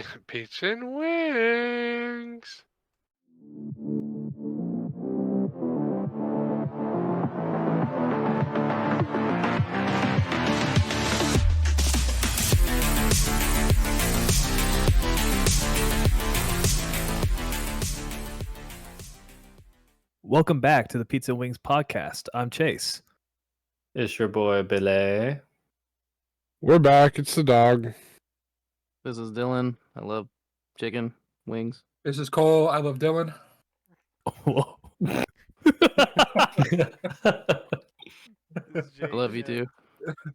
Pizza and wings. Welcome back to the Pizza and Wings podcast. I'm Chase. It's your boy Billie. We're back. It's the dog. This is Dylan. I love chicken wings. This is Cole. I love Dylan. I love you too.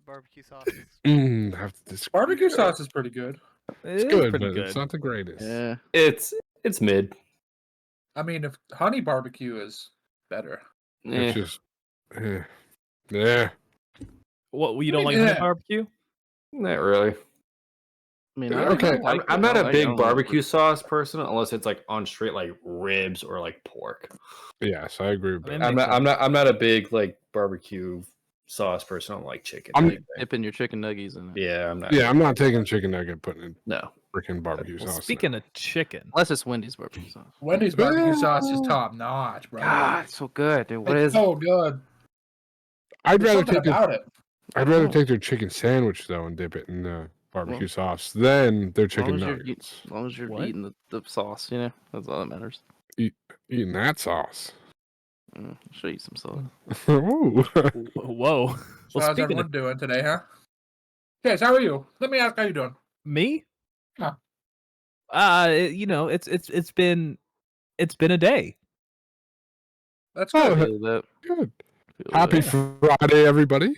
Barbecue sauces. Barbecue sauce is pretty good. It's good, but it's not the greatest. Yeah. It's mid. I mean, if honey barbecue is better. It's just, yeah. What, you don't like Yeah. honey barbecue? Not really. I mean, Okay, I'm not a big barbecue sauce person unless it's like on straight like ribs or like pork. Yes, I agree with I mean, that. I'm not a big like barbecue sauce person. I don't like chicken. dipping your chicken nuggies in it. Yeah, I'm not. Yeah, I'm not taking chicken nugget, putting in No. freaking barbecue Well, sauce. speaking of chicken, Unless it's Wendy's barbecue sauce. Wendy's barbecue sauce is top notch, bro. God, it's so good, dude. What it's is so good. I'd There's rather something take about it. I'd rather take their chicken sandwich though and dip it in barbecue sauce than their chicken nuggets. As long as you're What? eating the sauce, you know, that's all that matters. Eating that sauce. I'll show you some sauce. Ooh. whoa. So Well, how's speaking everyone of doing today, huh? Chase, how are you? Let me ask how you doing. me, Huh. it's been a day. That's Oh, good. Feel that. Good. Feel Happy that. Friday, everybody.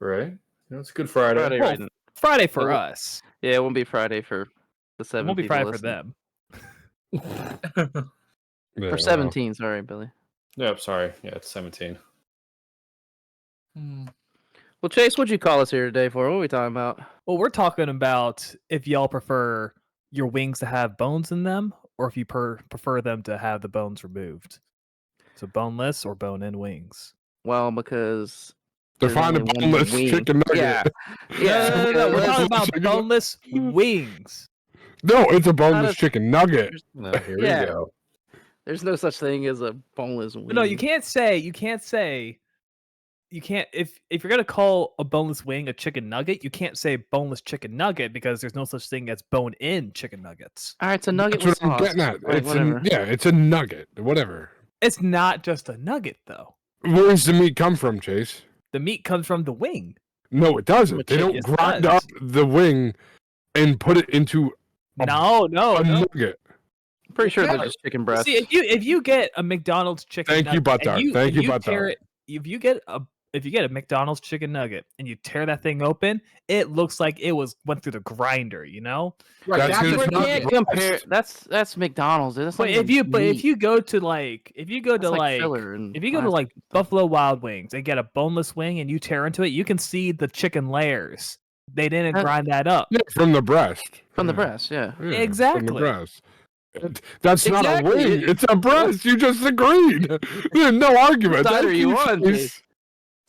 Right? It's a good Friday. Friday, Well, right? Friday for Well, us. Yeah, it won't be Friday for the It 7 won't be people Friday for listening. them. Yeah, For 17, sorry, Billy. Yep, sorry. Yeah, it's 17. Well, Chase, what'd you call us here today for? What are we talking about? Well, we're talking about if y'all prefer your wings to have bones in them, or if you prefer them to have the bones removed. So boneless or bone-in wings. Well, because They're there's finding only one boneless wing. chicken nugget. Yeah, No, we're talking about Chicken- boneless wings. No, it's a boneless does- chicken nugget. No, here Yeah. we go. There's no such thing as a boneless wing. But no, you can't say if you're gonna call a boneless wing a chicken nugget, you can't say boneless chicken nugget because there's no such thing as bone-in chicken nuggets. All right, it's a nugget That's with what I'm sauce. getting at. Like, whatever. It's a nugget. Whatever. It's not just a nugget though. Where does the meat come from, Chase? The meat comes from the wing. No, it doesn't. They don't Yes, it grind does. up the wing and put it into No. a nugget. I'm pretty sure Yeah. they're just chicken breasts. See, if you get a McDonald's chicken Thank you, nugget, and Buttar. Thank and you, Buttar. tear it- if you get a McDonald's chicken nugget and you tear that thing open, it looks like it went through the grinder, you know? Right, That's that's his a You nugget. can't nugget. compare. That's McDonald's. Dude. That's But not if even you meat. go to like filler and if you go to like Buffalo Wild Wings and get a boneless wing and you tear into it, you can see the chicken layers. They didn't That- grind that up. Yeah, from the breast. from the Yeah. breast, yeah. Yeah, From Exactly. the breast. That's not a Exactly. wing. It's a breast. You just agreed. There's no argument. What side Thank are you on, Chase. Chase?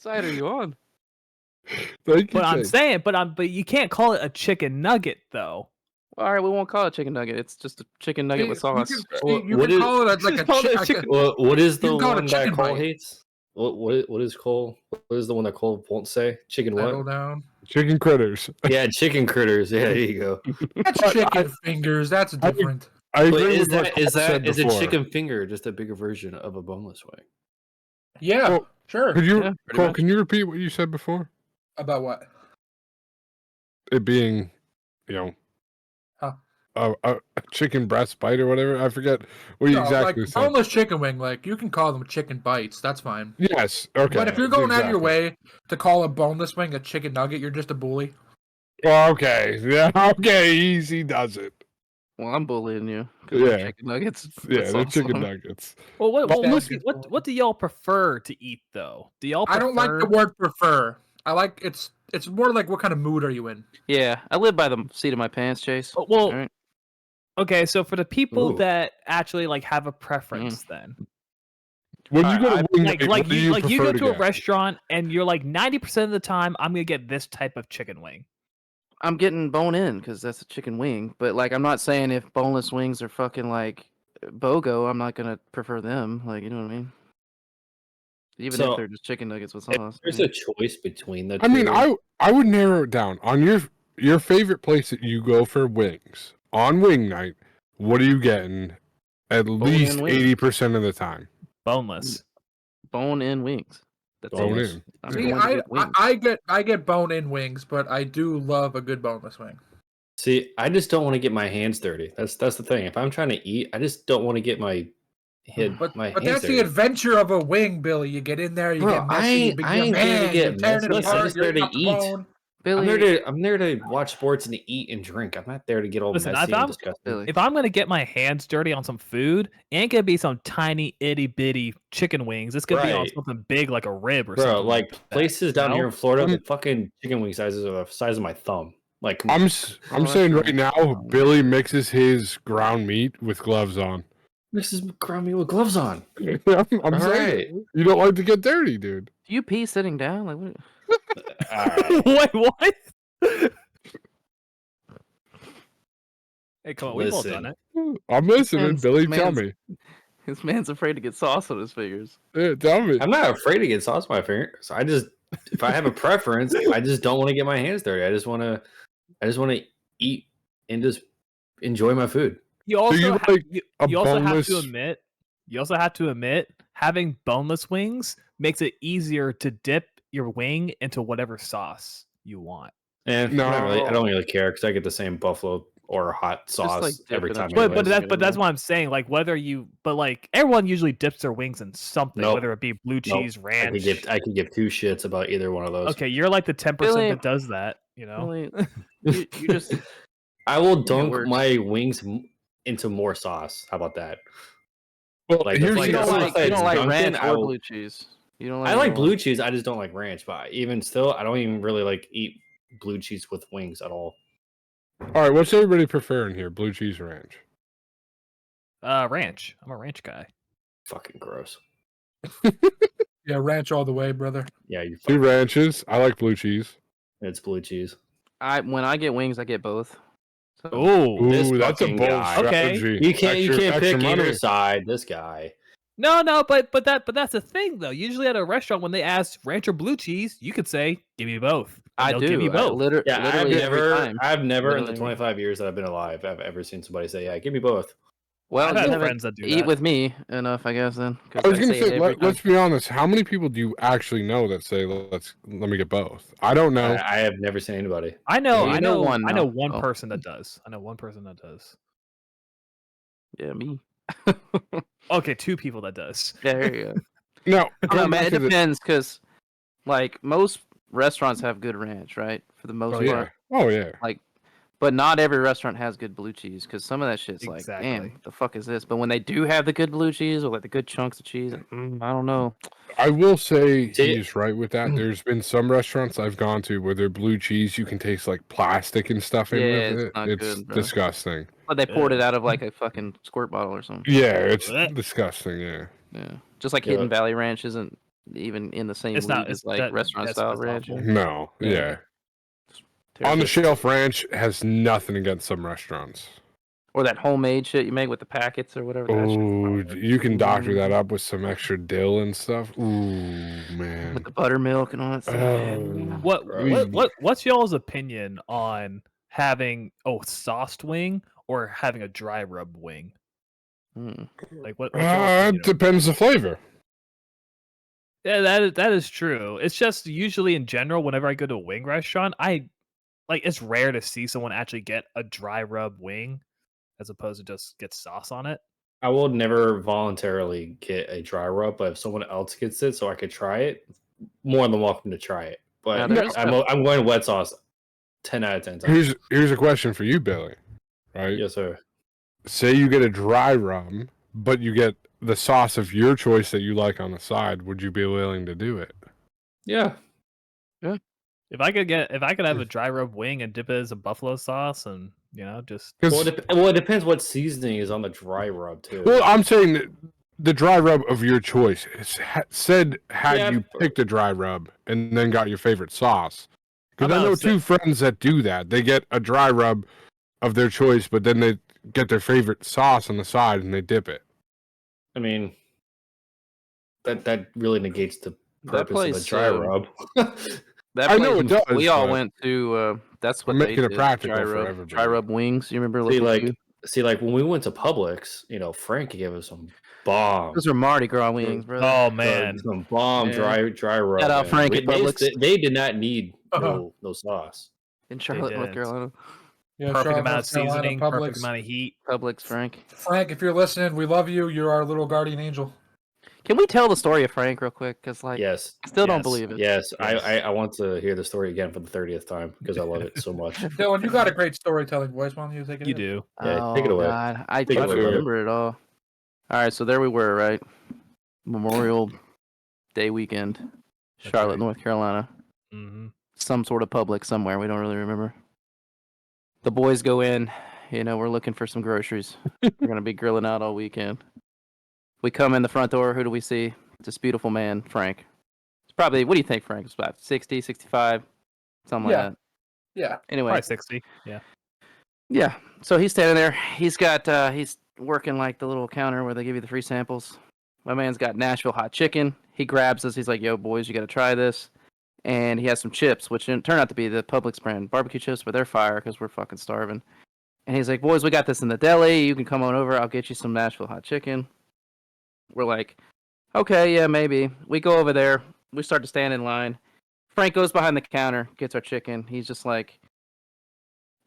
What side are you on? Thank you, But I'm Chase. saying, but you can't call it a chicken nugget though. Well, all right, we won't call it chicken nugget. It's just a chicken nugget with sauce. You What can is- call it like a Call it a like chicken- What is the You can call it a one that chicken Cole bite. hates? What is Cole? What is the one that Cole won't say? Chicken settle what? down. Chicken critters. Yeah, chicken critters. Yeah, there you go. That's chicken fingers. That's different. I But agree is with what that Cole said is a before. chicken finger just a bigger version of a boneless wing? Yeah, Well, sure. Could you, Yeah, pretty Cole? much. Can you repeat what you said before? About what? It being, Huh. a chicken breast bite or whatever. I forget what you No, exactly like said. boneless chicken wing, like you can call them chicken bites. That's fine. Yes. Okay. But if you're going out of your exactly. way to call a boneless wing a chicken nugget, you're just a bully. Well, okay. Yeah. Okay. Easy does it. Well, I'm bullying you. 'Cause they're Yeah. chicken nuggets. with Yeah, they're sauce on chicken them. nuggets. Well, Boneless- what do y'all prefer to eat though? Do y'all I don't like the prefer- word prefer. I like it's more like what kind of mood are you in? Yeah, I live by the seat of my pants, Chase. Oh, well, All right. okay, so for the people Ooh. that actually like have a preference, then When you go to wing like night, like what do you prefer go to a get? restaurant and you're like 90% of the time I'm gonna get this type of chicken wing. I'm getting bone in because that's a chicken wing. But like, I'm not saying if boneless wings are fucking like BOGO, I'm not gonna prefer them. Like, you know what I mean? Even So, if they're just chicken nuggets with If sauce. there's a choice between the two. I mean, I would narrow it down on your favorite place that you go for wings on wing night. What are you getting? At least Bone-in wings. 80% of the time. Boneless. Bone in wings. That's Bone it. in. I'm See, going to get wings. I get bone-in wings, but I do love a good boneless wing. See, I just don't want to get my hands dirty. That's the thing. If I'm trying to eat, I just don't want to get my But hands that's dirty. the adventure of a wing, Billy. You get in there, you Bro, get messy, you I ain't there to man, get you're tearing messy. it I'm apart, just you're there to eating eat. up the bone. Billy, I'm there to watch sports and to eat and drink. I'm not there to get all Listen, messy if and I'm- disgusting. Billy. If I'm gonna get my hands dirty on some food, it ain't gonna be some tiny itty bitty chicken wings. It's gonna be on Right. something big like a rib or Bro, something. like that, places down you here know? in Florida, I'm- the fucking chicken wing sizes are the size of my thumb. Like, come I'm on. I'm that's saying right. right now, Billy mixes his ground meat with gloves on. This is ground meat with gloves on. I'm All saying you don't like to get dirty, dude. do you pee sitting down? Like, what? All right. Wait, what? Hey, come on, we've all done Listen. it. I'm listening, Man's- Billy. Tell man's- me. This man's afraid to get sauce on his fingers. Yeah, tell me. I'm not afraid to get sauce on my fingers. I just, if I have a preference, I just don't want to get my hands dirty. I just want to eat and just enjoy my food. You also you ha- like you, a you also have to boneless- admit. You also have to admit having boneless wings makes it easier to dip your wing into whatever sauce you want. And No. I don't really care because I get the same buffalo or hot sauce like, dip every it time. up. But anyways. that's what I'm saying. Like whether you, but like everyone usually dips their wings in something, Nope. whether it be blue cheese, ranch. I could give two shits about either one of those. Okay, you're like the 10% Billy- that does that. You know. Billy, you just I will it dunk works. my wings into more sauce. How about that? Well, Like, here's like you the don't sauce like that you don't it's like dunked in, ranch I or will- blue cheese. You don't like. I like either one. blue cheese. I just don't like ranch. But even still, I don't even really like eat blue cheese with wings at all. all right. What's everybody preferring here? Blue cheese or ranch? Ranch. I'm a ranch guy. Fucking gross. Yeah, ranch all the way, brother. Yeah, you. Two ranches. I like blue cheese. It's blue cheese. When I get wings, I get both. So, Oh This Ooh, that's a fucking bold guy. Okay. strategy. You can't Extra pick money. either side. This guy. no, but that's the thing though. Usually at a restaurant, when they ask ranch or blue cheese, you could say, "Give me both." And I they'll do. give you both. Yeah, literally every time. I've never in the Literally. 25 years that I've been alive, I've ever seen somebody say, "Yeah, give me both." Well, I've you had haven't friends that do eat that. with me enough, I guess. Then 'cause I was gonna it say, every time. let's be honest. How many people do you actually know that say, let me get both? I don't know. I have never seen anybody. I know, You I know know, one I know now. one Oh. person that does. I know one person that does. Yeah, me. Okay, two people that does. Yeah, there you go. No, I don't know, going man. back It to the- depends because, like, most restaurants have good ranch, right? For the most Oh yeah. part. Oh yeah. But not every restaurant has good blue cheese because some of that shit's like, Exactly. damn, what the fuck is this? But when they do have the good blue cheese or like the good chunks of cheese, I don't know. I will say See- he's right with that. There's been some restaurants I've gone to where their blue cheese you can taste like plastic and stuff in Yeah, with it's it. not It's good, bro. disgusting. But they poured it out of like a fucking squirt bottle or something. Yeah, it's Blech. disgusting. Yeah. Yeah, just like Yeah. Hidden Valley Ranch isn't even in the same It's league not- as it's- like that- restaurant that's style just ranch. awful. No. Yeah. Yeah. On the shelf ranch has nothing against some restaurants. Or that homemade shit you make with the packets or whatever. That shit's Oh, fire. you can doctor that up with some extra dill and stuff. Ooh, man. with the buttermilk and all that stuff. Oh. What's y'all's opinion on having sauced wing or having a dry rub wing? Hmm. Like what's y'all's opinion It on- depends the flavor. Yeah, that is true. It's just usually in general, whenever I go to a wing restaurant, it's rare to see someone actually get a dry rub wing as opposed to just get sauce on it. I will never voluntarily get a dry rub, but if someone else gets it, so I could try it, more than welcome to try it. Now, But there's I'm going wet sauce, 10 out of 10 times. Here's a question for you, Billy. Right? Yes, sir. Say you get a dry rum, but you get the sauce of your choice that you like on the side. Would you be willing to do it? Yeah. If I could have a dry rub wing and dip it as a buffalo sauce and just Well, it depends what seasoning is on the dry rub too. Well, I'm saying that the dry rub of your choice. Had Yeah, you picked a dry rub and then got your favorite sauce, Because I know two friends that do that. They get a dry rub of their choice, but then they get their favorite sauce on the side and they dip it. I mean, that really negates the That purpose of a place, dry rub. That I place know it does, we all but went to. That's what I'm they making it did. practical Dry for rub, everybody. dry rub wings. You remember? See, like when we went to Publix, Frank gave us some bomb. Those are Mardi Gras wings, bro. Oh man, some bomb Yeah. dry rub. Shout out man. Frank at Publix. They did not need no sauce. In Charlotte, North didn't. Carolina. Yeah, perfect Charlotte, amount of North Carolina, seasoning, Publix. perfect amount of heat. Publix, Frank. Frank, if you're listening, we love you. You're our little guardian angel. Can we tell the story of Frank real quick? Because Yes, I still don't Yes. believe it. yes. Yes. I want to hear the story again for the 30th time because I love it so much. Dylan, you got a great storytelling voice. Why don't you take it? You in? do. Yeah, take it away. God. I Take it don't away. remember it all. All right, so there we were, right? Memorial Day weekend, That's Charlotte, right. North Carolina. Mm-hmm. Some sort of Publix somewhere. We don't really remember. The boys go in. We're looking for some groceries. We're gonna be grilling out all weekend. We come in the front door. Who do we see? This beautiful man, Frank. It's probably. What do you think, Frank? It's about 60, 65, something Yeah. like that. Yeah. Anyway, Probably 60. Yeah. yeah. So he's standing there. He's got. He's working like the little counter where they give you the free samples. My man's got Nashville hot chicken. He grabs us. He's like, "Yo, boys, you got to try this." And he has some chips, which turned out to be the Publix brand barbecue chips, but they're fire because we're fucking starving. And he's like, "Boys, we got this in the deli. You can come on over. I'll get you some Nashville hot chicken." We're like, "Okay, yeah, maybe." We go over there. We start to stand in line. Frank goes behind the counter, gets our chicken. He's just like,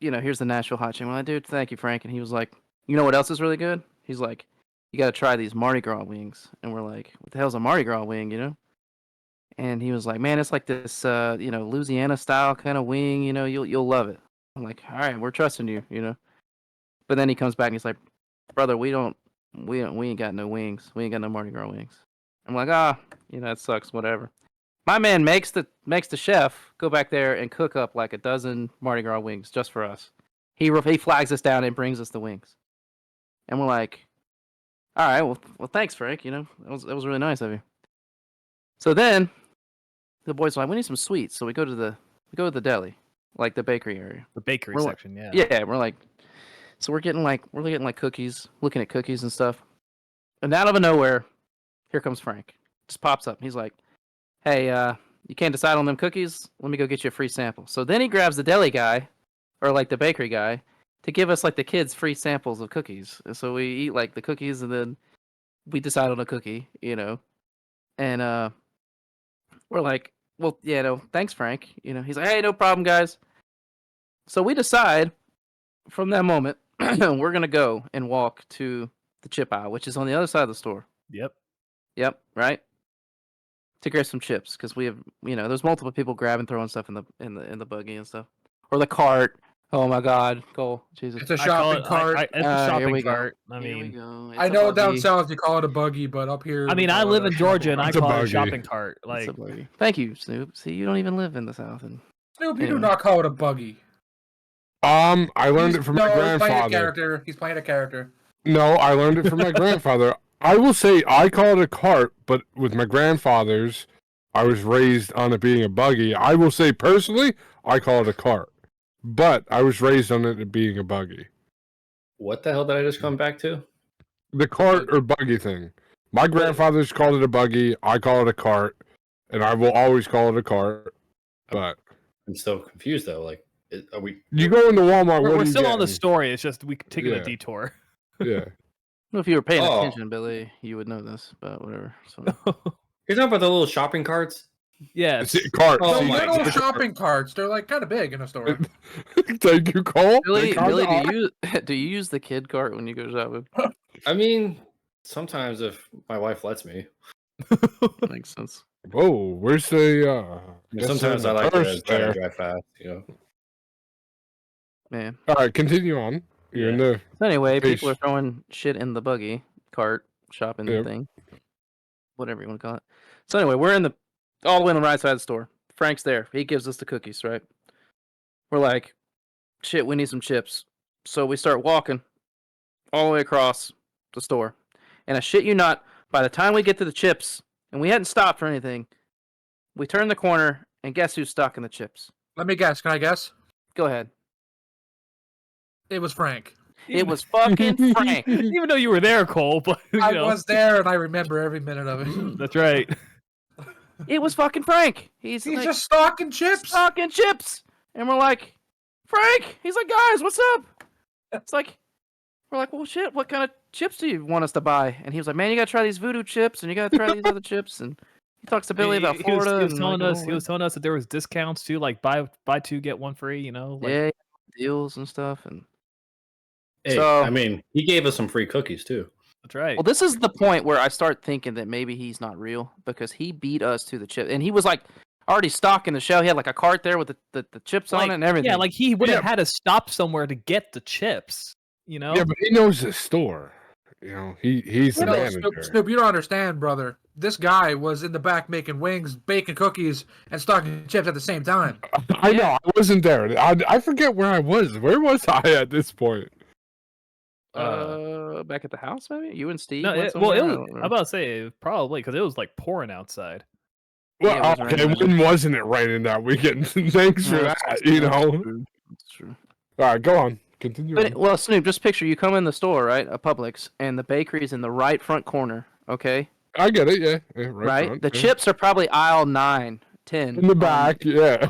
"Here's the Nashville hot chicken." We're like, "Dude, thank you, Frank." And he was like, "You know what else is really good?" He's like, "You got to try these Mardi Gras wings." And we're like, "What the hell's a Mardi Gras wing, And he was like, "Man, it's like this, Louisiana style kind of wing. You'll love it." I'm like, "All right, we're trusting you. But then he comes back and he's like, "Brother, we ain't got no wings. We ain't got no Mardi Gras wings." I'm like, it sucks. Whatever. My man makes the chef go back there and cook up like a dozen Mardi Gras wings just for us. He flags us down and brings us the wings, and we're like, "All right, well, thanks, Frank. That was really nice of you." So then the boys are like, "We need some sweets," so we go to the deli, like the bakery area. The bakery We're like- section. Yeah. Yeah, we're like, so we're getting like cookies, looking at cookies and stuff, and out of nowhere, here comes Frank. Just pops up. He's like, "Hey, you can't decide on them cookies? Let me go get you a free sample." So then he grabs the deli guy, or like the bakery guy, to give us like the kids free samples of cookies. And so we eat like the cookies, and then we decide on a cookie, and we're like, "Well, yeah, no, thanks, Frank." He's like, "Hey, no problem, guys." So we decide from that moment we're gonna go and walk to the chip aisle, which is on the other side of the store. Yep. Yep, right. To grab some chips because we have, there's multiple people grabbing, throwing stuff in the buggy and stuff, or the cart. Oh my God, Cole, Jesus! It's a I call shopping it- cart. It's a Here shopping we go. cart. I Here we mean, go. It's I a know down buggy. south you call it a buggy, but up here. I we mean, I call it live a in shopping Georgia and I cart. It's a call it a buggy. shopping cart. It's Like, a buggy. Thank you, Snoop. See, you don't even live in the south, and Snoop, you do Anyway. not call it a buggy. I learned it from my He's playing a grandfather. character. He's playing a character. No, I learned it from my grandfather. I will say I call it a cart, but with my grandfather's, I was raised on it being a buggy. I will say personally, I call it a cart, but I was raised on it being a buggy. What the hell did I just come back to? The cart or buggy thing. My grandfather's called it a buggy. I call it a cart, and I will always call it a cart. But I'm still confused though. Like, are we? you go into Walmart, what we're are you still on the getting? story. It's just we taking Yeah. a detour. Yeah. well, if you were paying Oh. attention, Billy, you would know this. But whatever. So You're talking about the little shopping carts? Yes. See, cart. Oh The see, my little God. shopping carts, they're like kind of big in a store. Thank you, Cole. Billy, They kinda are. do you use the kid cart when you go shopping? I mean, sometimes if my wife lets me. Makes sense. Whoa, where's the? I mean, sometimes I like to try to drive fast. Man. All right, continue on. You're in the. So anyway, people are Peace. throwing shit in the buggy cart shopping Yep. thing, whatever you want to call it. So anyway, we're all the way on the right side of the store. Frank's there. He gives us the cookies, right? We're like, shit, we need some chips. So we start walking all the way across the store. And I shit you not, by the time we get to the chips, and we hadn't stopped for anything, we turn the corner, and guess who's stocking the chips? Let me guess. Can I guess? Go ahead. It was Frank. It was fucking Frank. Even though you were there, Cole, but I was there and I remember every minute of it. That's right. It was fucking Frank. He's like, just stocking chips. stocking chips. And we're like, Frank. He's like, guys, what's up? It's like, we're like, well, shit, what kind of chips do you want us to buy? And he was like, man, you gotta try these voodoo chips and you gotta try these other chips. And he talks to Billie about Florida. He was telling us that there was discounts too, like buy 2 get 1 free. You know, like, yeah, deals and stuff. And Hey, so, I mean, he gave us some free cookies too. that's right. well, this is the point where I start thinking that maybe he's not real because he beat us to the chip, and he was like already stocking the show. He had like a cart there with the chips on it and everything. Yeah, like he would have had to stop somewhere to get the chips. You know. Yeah, but he knows the store. You know, he's the manager. Snoop, you don't understand, brother. This guy was in the back making wings, baking cookies, and stocking chips at the same time. I know. I wasn't there. I forget where I was. Where was I at this point? Back at the house, maybe you and Steve. No, went well, somewhere? it I was. don't I'm know. about to say probably because it was like pouring outside. Well, Yeah, it was okay, raining. when wasn't it raining that weekend? Thanks for No, that. that's You true, know. that's true, that's true. All right, go on. Continue. But, well, Snoop, just picture you come in the store, right, a Publix, and the bakery's in the right front corner. Okay, I get it. Yeah, right. front, The yeah. chips are probably aisle 9, 10 in the back. Yeah.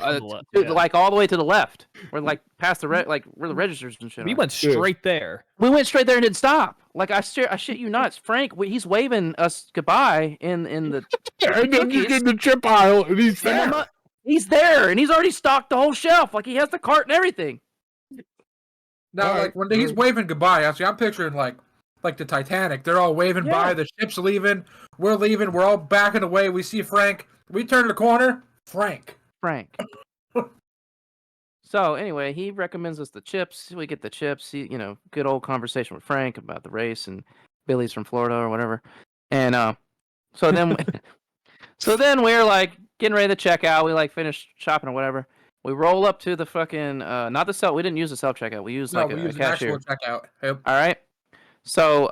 Yeah. like all the way to the left. We're like past the like where the registers and shit. We are. went straight there. We went straight there and didn't stop. Like I shit you not, Frank. He's waving us goodbye in the. And then you get the chip aisle, and he's and I'm there. not- he's there, and he's already stocked the whole shelf. Like he has the cart and everything. Now, All like right. when he's waving goodbye, actually, I'm picturing like the Titanic. They're all waving by. Yeah. The ship's leaving. We're leaving. We're all backing away. We see Frank. We turn the corner. Frank. So anyway, he recommends us the chips. We get the chips. Good old conversation with Frank about the race and Billie's from Florida or whatever. And so then, so then we're like getting ready to check out. We like finish shopping or whatever. We roll up to the fucking not the self. We didn't use the self checkout. We used like we a use an cashier. actual checkout. Yep. All right. So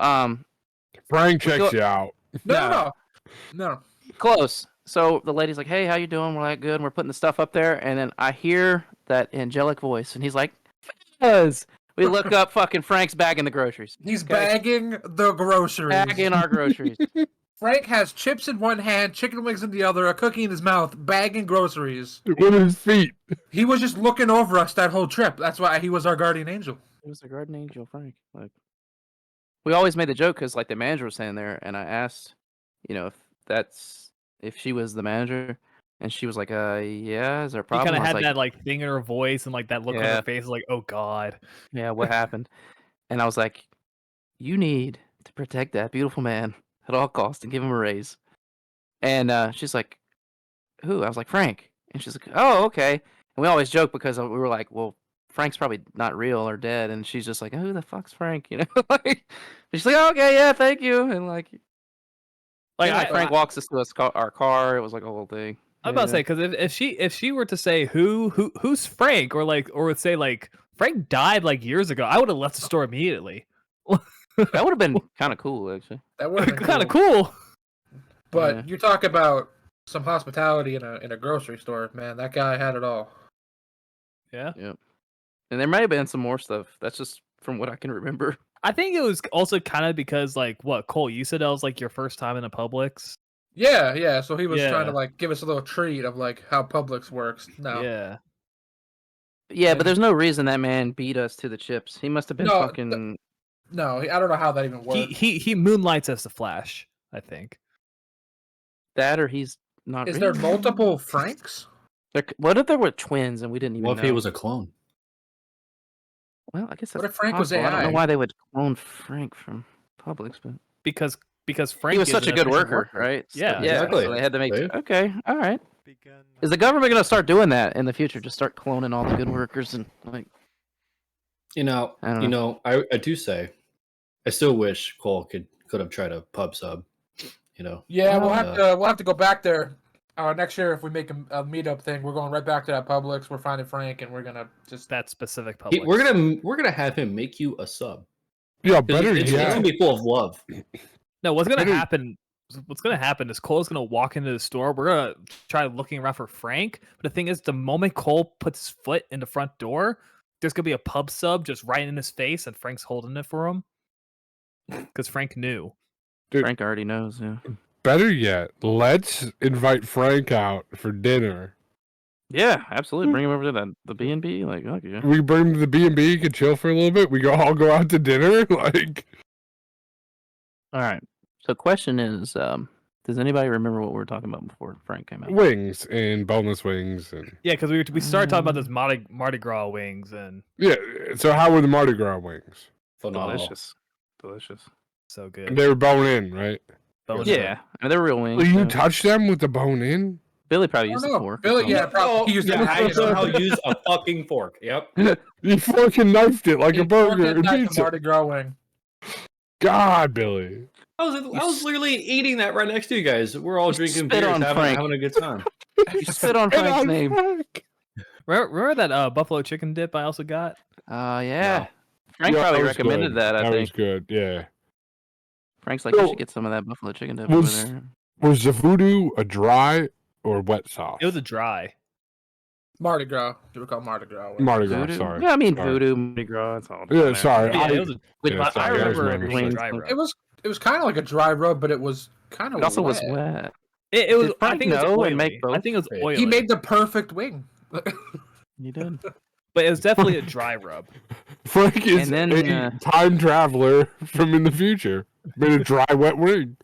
Frank we checks go- you out. No. close. So the lady's like, "Hey, how you doing?" We're like, "Good." And we're putting the stuff up there, and then I hear that angelic voice, and he's like, "Fuzz." We look up, fucking Frank's bagging the groceries. He's Okay. bagging the groceries. Bagging our groceries. Frank has chips in one hand, chicken wings in the other, a cookie in his mouth, bagging groceries. With his feet. He was just looking over us that whole trip. That's why he was our guardian angel. It was the garden angel, Frank. Like, we always made the joke because like the manager was standing there, and I asked, if she was the manager, and she was like, yeah, is there a He problem? kind of I was had like, that like thing in her voice and like that look on Yeah. her face, like, oh god. yeah, what happened? And I was like, you need to protect that beautiful man at all costs and give him a raise. And she's like, who? I was like, Frank. And she's like, oh, okay. And we always joke because we were like, well, Frank's probably not real or dead. And she's just like, who the fuck's Frank? Like, and she's like, oh, okay, yeah, thank you. And like Frank walks us to our car. It was like a whole thing. I'm about to say because if she were to say who's Frank or would say like Frank died like years ago, I would have left the store immediately. That would have been kind of cool, actually. That would have been Kind of cool. But Yeah. you talk about some hospitality in a grocery store, man. That guy had it all. Yeah. And there may have been some more stuff. That's just from what I can remember. I think it was also kind of because like what Cole, you said that was like your first time in a Publix. Yeah. So he was Yeah. trying to like give us a little treat of like how Publix works. No. Yeah. Yeah, but And- there's no reason that man beat us to the chips. He must have been No, fucking. No, I don't know how that even works. He moonlights as the Flash, I think. That or he's not. Is real. there multiple Franks? What if there were twins and we didn't even What if know? he was a clone? Well, I guess that's What if Frank was possible. I don't know AI? why they would clone Frank from Publix, but Because Frank he was is such an a good efficient worker, right? Yeah. yeah. Exactly. So they had to make. See? Okay, all right. Begun. Is the government gonna start doing that in the future? Just start cloning all the good workers and like. You know, I don't know. I do say, I still wish Cole could have tried a pub sub. Yeah, we'll Uh, have to go back there next year if we make a meetup thing. We're going right back to that Publix. We're finding Frank, and we're gonna just that specific he- Publix. we're gonna have him make you a sub. Yeah, 'Cause better it's yet. gonna be full of love. No, what's gonna Better- happen? what's gonna happen is Cole's gonna walk into the store. We're gonna try looking around for Frank. But the thing is, the moment Cole puts his foot in the front door, there's gonna be a pub sub just right in his face, and Frank's holding it for him because Frank knew. Dude. Frank already knows. Yeah. Better yet, let's invite Frank out for dinner. Yeah, absolutely. Bring him over to the B&B. Like, okay. We bring him to the B&B. He can chill for a little bit. We all go out to dinner. Like, All right. So, question is, does anybody remember what we were talking about before Frank came out? wings and boneless wings and Yeah, because we started talking about those Mardi Gras wings, and yeah. So how were the Mardi Gras wings? Phenomenal. Delicious. so good. They were bone in, right? Bone Yeah, I mean, they're real wings. Will you yeah. touch them with the bone in? Billy probably I used don't the know. fork. or Billy, something. yeah, probably used yeah, I it. somehow used a fucking fork. Yep. You fucking knifed it like a burger. Fucking nice Pizza. Mardi Gras wing. God, Billy. I was literally eating that right next to you guys. We're all You drinking spit beers, on Frank. having a good time. You spit on And Frank's on name. Frank. Remember that buffalo chicken dip I also got? Yeah. No. Frank Yeah, probably was recommended good. that, I That think. was good, yeah. Frank's like, you So, should get some of that buffalo chicken dip was- over there. Was the voodoo a dry or wet sauce? It was a dry. Mardi Gras. They were called Mardi Gras. wing. Mardi Gras, Voodoo? sorry. Yeah, I mean, Sorry. voodoo, Mardi Gras, it's all Yeah, down sorry. there. Yeah, I- it was. Which Yeah, I sorry, that was remember my it being a mistake. dry rub. It was kind of like a dry rub, but it was kind of It also wet. was wet. It was. Did I Frank think it was know oily. and make I both? think it was He oily. He made the perfect wing. You did. but it was definitely a dry rub. Frank is And then, a time traveler from in the future. Made a dry, wet wing.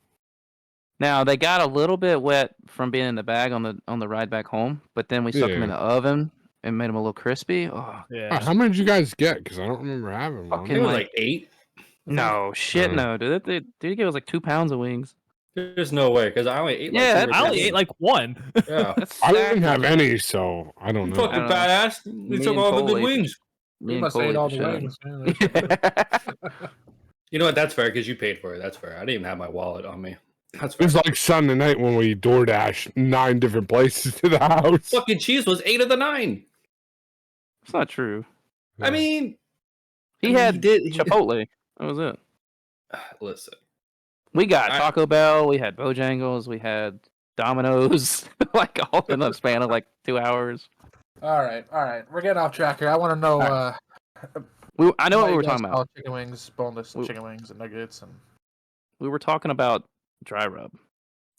Now they got a little bit wet from being in the bag on the ride back home, but then we stuck them in Yeah. the oven and made them a little crispy. Oh Yeah. How many did you guys get? Because I don't remember having one. I Fucking- think it was like 8. no, shit, Uh. no, dude. Dude gave us like 2 pounds of wings. There's no way, because I only ate like Yeah, 2 or I only 3. ate like one. Yeah. That's I didn't have stacked. any, so I don't You know. I fucking don't know. badass. Me You took and all the Cole good ate- wings. Me We and must Cole have ate ate all the the shit out of wings. it. You know what? That's fair, because you paid for it. That's fair. I didn't even have my wallet on me. That's fair. It was like Sunday night when we DoorDash 9 different places to the house. Fucking cheese was 8 of the 9. It's not true. I mean, He had did. Chipotle. That was it. Listen, We got I- Taco Bell. We had Bojangles. We had Domino's. Like all in the span of like 2 hours. all right. We're getting off track here. I want to know. I know what why we you were guys talking about. call chicken wings, boneless We- chicken wings, and nuggets, and We were talking about dry rub.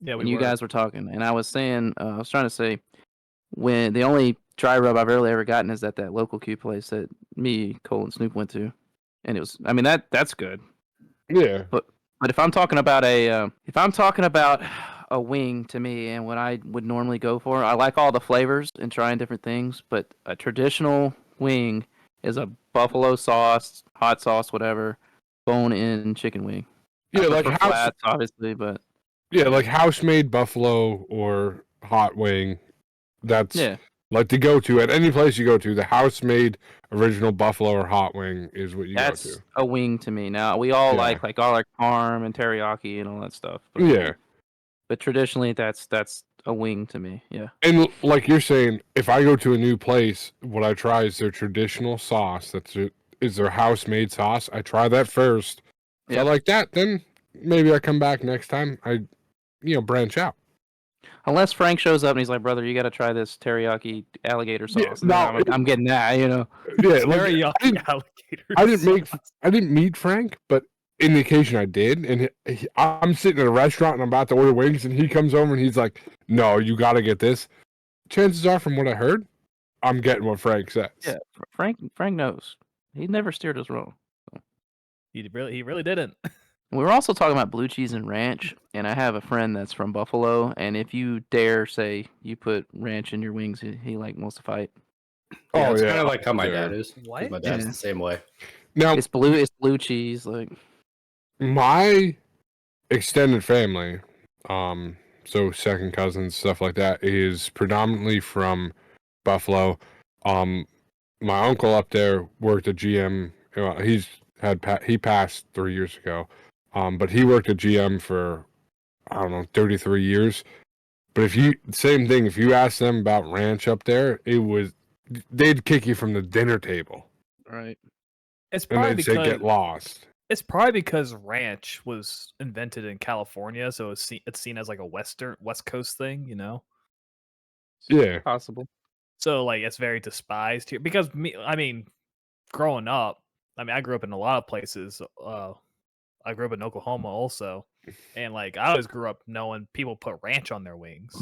Yeah, And you guys were talking, and I was saying, I was trying to say, when the only dry rub I've really ever gotten is at that local Q place that me, Cole, and Snoop went to, and it was, I mean, that's good. Yeah. But if I'm talking about a wing to me, and what I would normally go for, I like all the flavors and trying different things, but a traditional wing is a buffalo sauce, hot sauce, whatever, bone-in chicken wing. I Yeah, like prefer house, flats, obviously, but like house-made buffalo or hot wing. That's yeah. like to go to at any place you go to. The house-made original buffalo or hot wing is what you That's go to. a wing to me. Now we all Yeah. like garlic parm and teriyaki and all that stuff. But, Yeah, but traditionally, that's a wing to me. Yeah. and like you're saying, if I go to a new place, what I try is their traditional sauce. Is their house-made sauce. I try that first. If I Yep. like that, then maybe I come back next time. I branch out. Unless Frank shows up and he's like, "Brother, you got to try this teriyaki alligator sauce." Yeah, And then no, I'm getting that. You know. Yeah, like, Teriyaki alligator. I didn't meet Frank, but in the occasion I did, and I'm sitting at a restaurant and I'm about to order wings, and he comes over and he's like, "No, you got to get this." Chances are, from what I heard, I'm getting what Frank says. Yeah. Frank knows. He never steered us wrong. He really didn't. We were also talking about blue cheese and ranch, and I have a friend that's from Buffalo, and if you dare say you put ranch in your wings, he like wants to fight. yeah, Oh, it's yeah. kind of like how my Yeah. dad is. 'Cause What? My dad's Yeah. the same way. Now, It's blue cheese, like my extended family, so second cousins, stuff like that, is predominantly from Buffalo. My uncle up there worked at GM. He passed 3 years ago, but he worked at GM for 33 years. But same thing, if you ask them about ranch up there, they'd kick you from the dinner table right. It's and probably they'd say because get lost. It's probably because ranch was invented in California, so it's seen as like a West Coast thing, you know. Yeah. Possible. So like it's very despised here because I mean, growing up, I grew up in a lot of places. I grew up in Oklahoma also, and like I always grew up knowing people put ranch on their wings,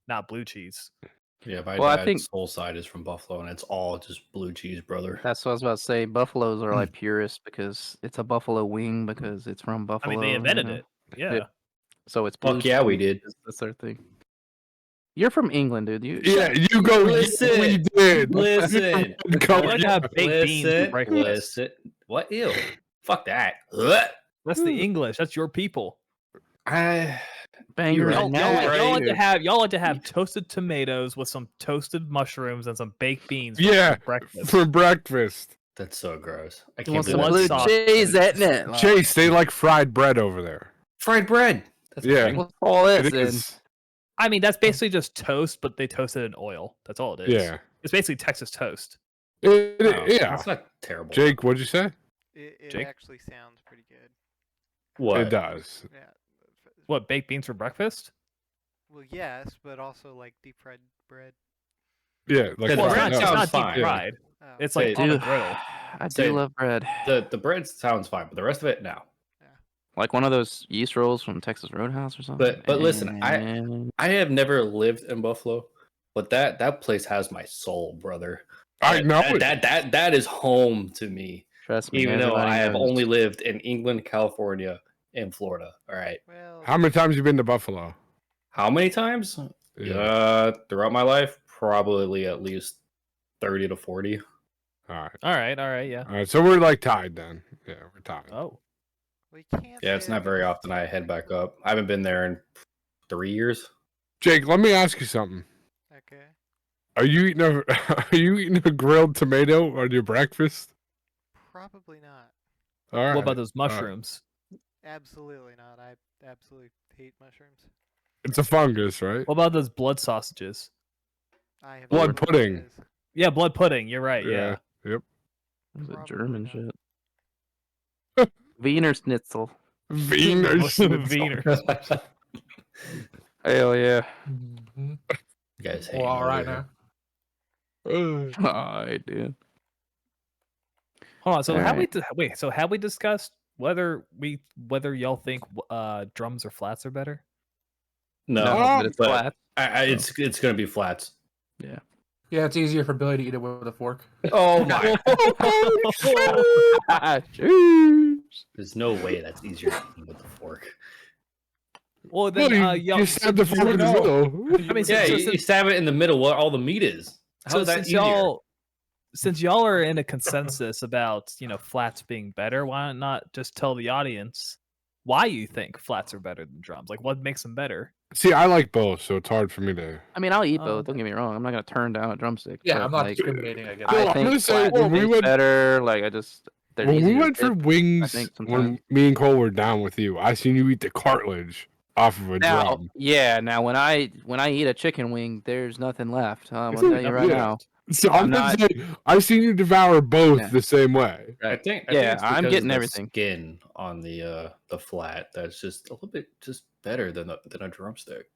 not blue cheese. Yeah, my Well, I dad's think- soul side is from Buffalo, and it's all just blue cheese, brother. That's what I was about to say. Buffaloes are like purists because it's a buffalo wing because it's from I Buffalo. mean, they invented you know? it. Yeah. Yeah. So it's blue Fuck yeah, we cheese. did. That's their thing. You're from England, dude. Yeah, you go. Listen, we did. Listen, Come I like to have baked beans for listen, breakfast. listen. What? Ew. Fuck that. Ugh. That's the English. That's your people. Banger You're Y'all, and right. y'all, now, y'all like to dude. have toasted tomatoes with some toasted mushrooms and some baked beans. For Yeah, breakfast. for breakfast. That's so gross. I You can't want some believe blood blue that's sauce. cheese, isn't it? Chase, they like fried bread over there. fried bread. That's Yeah. fine. What's all this? It then? is. I mean, that's basically just toast, but they toast it in oil. That's all it is. Yeah. It's basically Texas toast. Oh, Yeah. That's not terrible. Jake, what'd you say? It Jake? actually sounds pretty good. What? It does. Yeah. What, baked beans for breakfast? Well, yes, but also like deep fried bread. Yeah, like Well, Well, bread it's sounds not fine. deep fried. Oh. It's Say like it. on the Dude, griddle. I Say- do love bread. The bread sounds fine, but the rest of it, no. Like one of those yeast rolls from Texas Roadhouse or something. But listen, And- I have never lived in Buffalo, but that place has my soul, brother. I know it. That is home to me. trust me, Even though everybody I have knows. only lived in England, California, and Florida. All right. Well, How many times you been to Buffalo? How many times? Throughout my life, probably at least 30 to 40. All right. All right, yeah. All right. So we're like tied then. Yeah, we're tied. Oh. we can't Yeah, it's say not very it's often I head like- back up. I haven't been there in 3 years. Jake, let me ask you something. Okay. Are you eating a Are you eating a grilled tomato on your breakfast? Probably not. All right. What about those mushrooms? Absolutely not. I absolutely hate mushrooms. It's a fungus, right? What about those blood sausages? I have Blood no idea what pudding. it is. Yeah, blood pudding. You're right. Yeah. Yep. This is Probably German not. shit. Wiener Schnitzel. Wiener Schnitzel. Wiener. Hell yeah. Mhm. You guys hate Well, all over right here. now. Alright, dude. Hold on. So Alright. wait? So have we discussed whether y'all think drums or flats are better? No, but it's but flat. it's gonna be flats. Yeah, it's easier for Billy to eat it with a fork. Oh my! Jeez. There's no way that's easier to eat with the fork. Well, then Well, you stab the fork in the middle. I mean, Yeah, you stab it in the middle where all the meat is. How is that since easier? since y'all are in a consensus about flats being better, why not just tell the audience why you think flats are better than drums? Like, what makes them better? See, I like both, so it's hard for me to. I mean, I'll eat Oh, both. Don't get me wrong. I'm not gonna turn down a drumstick. Yeah, but, I'm not like, discriminating. I guess. Well, I I'm think gonna say, flat when we tastes went- better. Like I just. they're When we easier to went for dip. wings, think when sometimes. me and Cole were down with you, I seen you eat the cartilage off of a Now, drum. yeah. Now, when I eat a chicken wing, there's nothing left. I'm gonna tell you right Yeah. now. So I'm I'm not saying I seen you devour both Yeah. the same way. I think Yeah, it's I'm because getting of the everything. Skin on the flat that's just a little bit just better than a drumstick.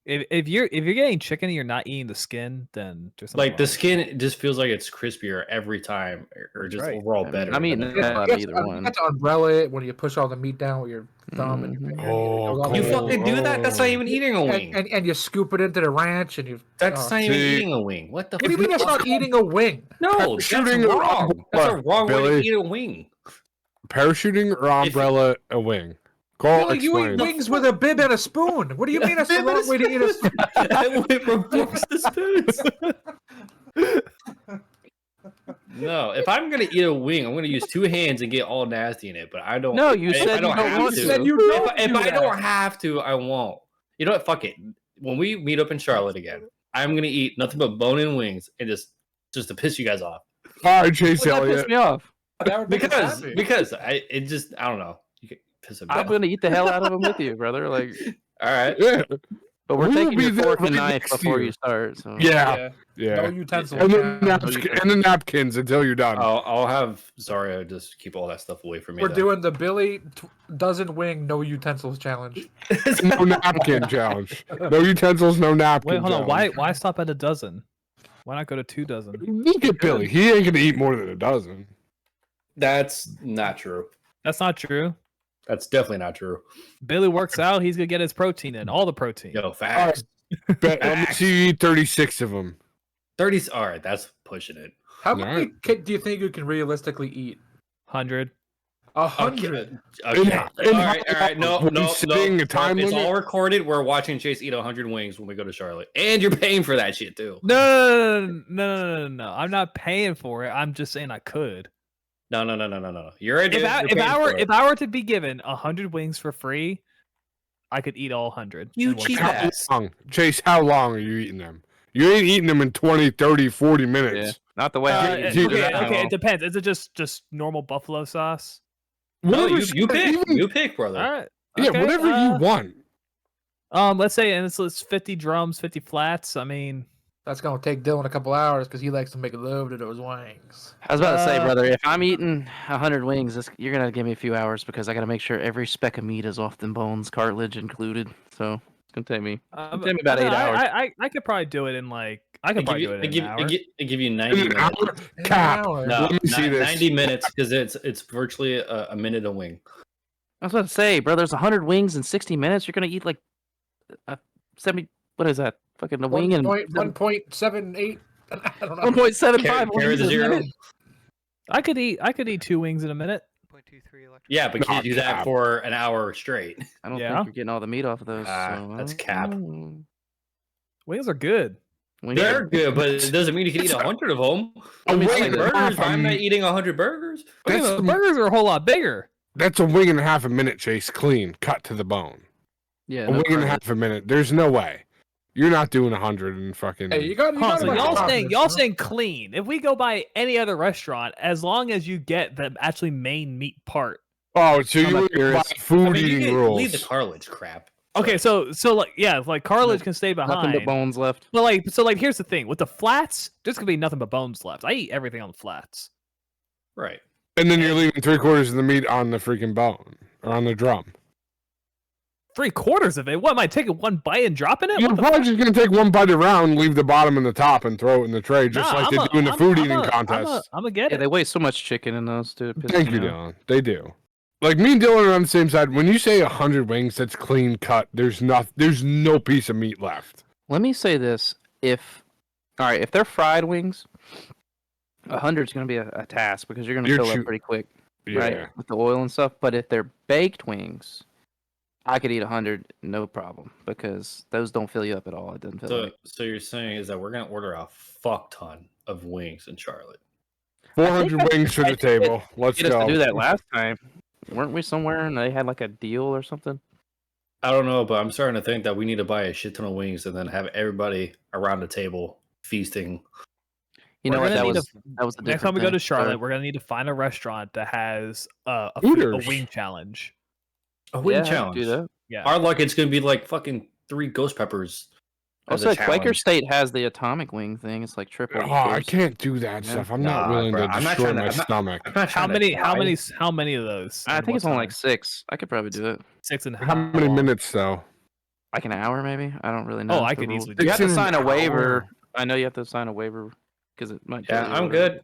If you're getting chicken and you're not eating the skin, then there's something Like the wrong. skin just feels like it's crispier every time, or just right. overall I mean, better. I'm eating than it. a Yeah, drum. either one. That's umbrella it when you push all the meat down with your thumb and your Mhm. finger. Oh, and You it goes all the way fucking do that? That's not even eating a wing. and you scoop it into the ranch and you. That's oh. not even See- eating a wing. What the? What do you mean that's not eating a wing? No, that's Shooting a wrong. That's a wrong way Billy. to eat a wing. Parachuting or umbrella a wing. Cole, Billy, you eat explain. wings with a bib and a spoon. What do you mean that's the Bib and wrong a way to eat a spoon? I went from forks to spoons. No, if I'm gonna eat a wing, I'm gonna use two hands and get all nasty in it. But I don't. No, you if said I you don't don't have want to. to. Said you If, don't if do I that. don't have to, I won't. You know what? Fuck it. When we meet up in Charlotte again, I'm gonna eat nothing but bone-in wings and just to piss you guys off. All right, Chase Well, that pissed Elliott. me off. That would make us happy. Because I don't know. You get piss me I'm off. gonna eat the hell out of them with you, brother. Like, All right. Yeah. But we're We will taking be your there fork and right knife next to before you. you start. So. Yeah. No utensils. And challenge. the napkins until you're done. I'll have Zarya just keep all that stuff away from me. We're then. doing the Billie dozen wing no utensils challenge. No napkin challenge. No utensils, no napkin. Wait, hold on. challenge. Why stop at a dozen? Why not go to 2 dozen? Look at Billy. He ain't gonna eat more than a dozen. That's not true. That's not true. That's definitely not true. Billy works out. He's gonna get his protein in, all the protein. Yo, facts. Bet, let me see you eat 36 of them. 30s. All right, that's pushing it. How All many right. do you think you can realistically eat? 100. 100. Okay. In- All in- right. No. when sitting, a time It's limit? all recorded. We're watching Chase eat 100 wings when we go to Charlotte, and you're paying for that shit too. No. I'm not paying for it. I'm just saying I could. No. You're a dude. If I were to be given 100 wings for free, I could eat all 100. You in one cheap sitting. How ass. long? Chase, how long are you eating them? You ain't eating them in 20, 30, 40 Yeah, minutes. not the way I Okay, eat. dude, it depends. Is it just normal buffalo sauce? No, Whatever you pick. even- You pick, brother. All right. Yeah, okay, whatever you want. Let's say, and it's 50 drums, 50 flats. I mean, That's gonna take Dylan a couple hours because he likes to make love to those wings. I was about to say, Uh, brother, if I'm eating 100 wings, you're gonna give me a few hours because I gotta make sure every speck of meat is off the bones, cartilage included. So it's gonna take me. It'll take me about 8 hours. I could probably do it in like I could probably do it in an hour. They give you 90 In an minutes. hour? Cap. An hour. No, Let me see this. 90 minutes because it's virtually a minute a wing. I was about to say, bro, there's 100 wings in 60 minutes. You're gonna eat like 70. What is that? Fucking a wing and 1.78. I don't know. 1.75 Carry wings the a zero. minute. I could eat 2 wings in a minute. 0.23 electric. Yeah, but you Nah, do that cap. for an hour straight. I don't Yeah. think you're getting all the meat off of those. Ah, so, that's cap. Wings are good. Wings They're are- good, but it doesn't mean you can eat 100 of them. A I wing like and a burgers, half, but I'm not eating 100 burgers. Okay, That's but the- burgers are a whole lot bigger. That's a wing and a half a minute, Chase. Clean, cut to the bone. Yeah, A no wing and a cartilage. half a minute. There's no way. You're not doing 100 and fucking. Hey, you got. You Huh, got so about y'all confidence, saying you know? clean. If we go by any other restaurant, as long as you get the actually main meat part. Oh, so I'm you a were by purist. food I mean, you eating can rules. leave the cartilage crap. Okay, so like yeah, like cartilage can stay Nothing behind. but bones left. But here's the thing with the flats, there's gonna be nothing but bones left. I eat everything on the flats. Right. And then you're leaving 3/4 of the meat on the freaking bone or on the drum. 3/4 of it. What am I taking one bite and dropping it? You're What the probably fuck? just gonna take one bite around, leave the bottom and the top, and throw it in the tray, just Nah, like they do in the food eating contest. I'm gonna get Yeah, it. they waste so much chicken in those, dude. It pisses Thank you, me off. Dylan. They do. Like me and Dylan are on the same side. When you say 100 wings, that's clean cut. There's no piece of meat left. Let me say this: if they're fried wings, 100 is going to be a task because you're going to You're fill choo- up pretty quick, Yeah. right? With the oil and stuff. But if they're baked wings, I could eat 100 no problem because those don't fill you up at all. It doesn't fill So, me. so you're saying is that we're gonna order a fuck ton of wings in Charlotte? 400 wings for the table. Let's Get us go. to do that last time, weren't we somewhere and they had like a deal or something? I don't know, but I'm starting to think that we need to buy a shit ton of wings and then have everybody around the table feasting. You know We're what? gonna That need was to- that was the Next time we go to thing. Charlotte, we're gonna need to find a restaurant that has a Hooters. wing challenge. A wing Yeah, I could challenge. do that. Yeah. Our luck, it's gonna be like fucking 3 ghost peppers. as a Also, Quaker challenge. State has the atomic wing thing. It's like triple. Oh, I dose. can't do that Yeah. stuff. I'm not Nah, willing bro, to I'm not destroy trying to- my I'm not- stomach. I'm not How trying to many? die. How many of those? I and think what it's only time? like 6. I could probably do it. 6 and How many long? minutes though? Like an hour, maybe. I don't really know. Oh, I the could rules. easily do You have to Six in sign a an waiver. hour. I know you have to sign a waiver because it might. Yeah, kill you or I'm whatever. good.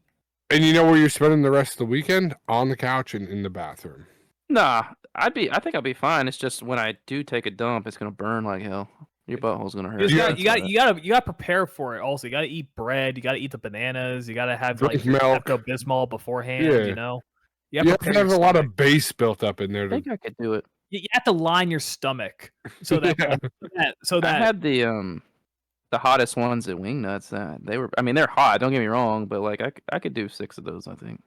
And you know where you're spending the rest of the weekend? On the couch and in the bathroom. Nah, I think I'll be fine. It's just when I do take a dump, it's gonna burn like hell. Your butthole's gonna hurt. You Yeah, gotta prepare for it. Also, you gotta eat bread. You gotta eat the bananas. You gotta have like Drink your milk. Pepto Bismol beforehand. Yeah. You know, You have to prepare have your a lot stomach. of base built up in there. I think I could do it. You have to line your stomach so that Yeah. so I that had the hottest ones at Wingnuts. They were. I mean, they're hot. Don't get me wrong, but like I could do 6 of those. I think.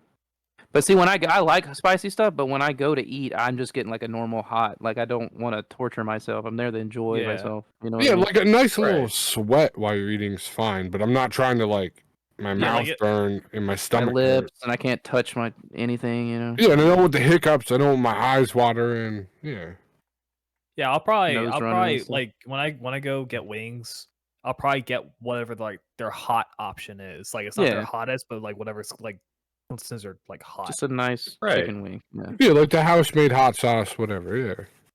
But see, when I like spicy stuff, but when I go to eat, I'm just getting like a normal hot. Like I don't want to torture myself. I'm there to enjoy Yeah. myself. You know? What Yeah, I mean? like a nice little Right. sweat while you're eating is fine, but I'm not trying to like my mouth like it- burn and my my stomach. lips, hurt. and I can't touch my anything. You know. Yeah, and I don't want the hiccups. I don't want my eyes water, and yeah. Yeah, I'll Nose running and probably stuff. like when I go get wings, I'll probably get whatever like their hot option is. Like it's not their Yeah. hottest, but like whatever's like since they're like hot. Just a nice Right. chicken wing. Yeah. Yeah, like the house made hot sauce, whatever.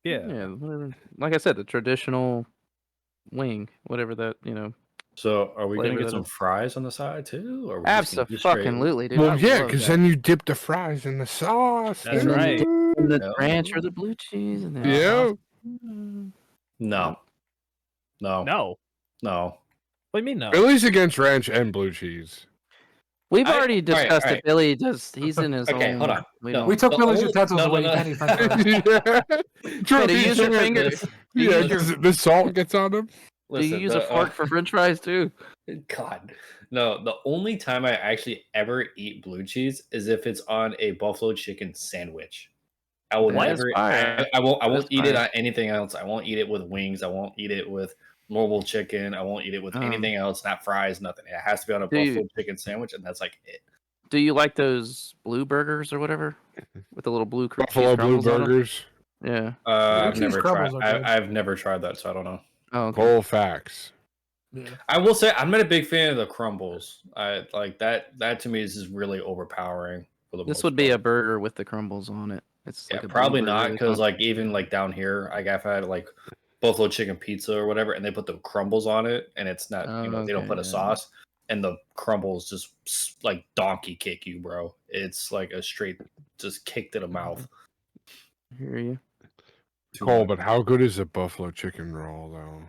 Yeah. Yeah. Whatever. Like I said, the traditional wing, whatever that So are we gonna Flavor get that some is. fries on the side too? Or are we just gonna do straight- Absolutely, dude. Well, I yeah, love because that. then you dip the fries in the sauce. That's and then right. you- And the No. ranch or the blue cheese, and then Yeah. No. No. No. No. What do you mean no? Billie's against ranch and blue cheese. We've I- already alright, discussed alright. it. Billy does. He's in his Okay, own. hold on. We No. don't. We took The Billy's only- utensils no, no, away. no. You can't eat french fries. yeah. True, do you use your yeah, finger? This- Yeah, listen, because the salt gets on them. Do you listen, use a fork for French fries too? God, no. The only time I actually ever eat blue cheese is if it's on a buffalo chicken sandwich. I will That is never. fire. I won't. I That won't is eat it fire. on anything else. I won't eat it with wings. I won't eat it with normal chicken. I won't eat it with anything else. Not fries. Nothing. It has to be on a Do you- buffalo chicken sandwich, and that's like it. Do you like those blue burgers or whatever with the little blue cheese Buffalo blue crumbles on 'em? burgers. Yeah. I've cheese never tried. crumbles are good. I've never tried that, so I don't know. Oh, okay. Whole facts. Yeah. I will say I'm not a big fan of the crumbles. I like that. That to me is just really overpowering. For the This most would be part. a burger with the crumbles on it. It's Yeah, like a blue probably burger, not they because call it. like even like down here, like I've had like buffalo chicken pizza or whatever, and they put the crumbles on it, and it's not they don't Okay, put a yeah. sauce, and the crumbles just like donkey kick you, bro. It's like a straight just kick to the mouth. I hear you. Cole, but how good is a buffalo chicken roll, though?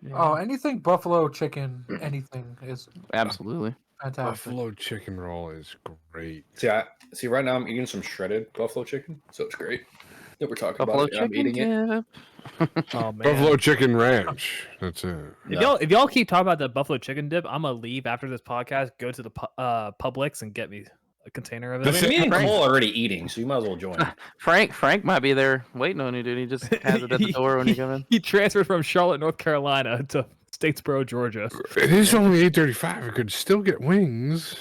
Yeah, Oh, anything buffalo chicken, anything is absolutely. fantastic. Buffalo chicken roll is great. See right now I'm eating some shredded buffalo chicken, so it's great that we're talking Buffalo about it. and I'm chicken eating it. dip. Oh man. Buffalo chicken ranch. That's it. If y'all keep talking about the buffalo chicken dip, I'm gonna leave after this podcast, go to the Publix and get me a container of I it. mean, me and Frank- Cole are already eating, so you might as well join. Frank might be there waiting on you, dude. He just has it at the door when you come in. He transferred from Charlotte, North Carolina to Statesboro, Georgia. It is only 8:35. I could still get wings.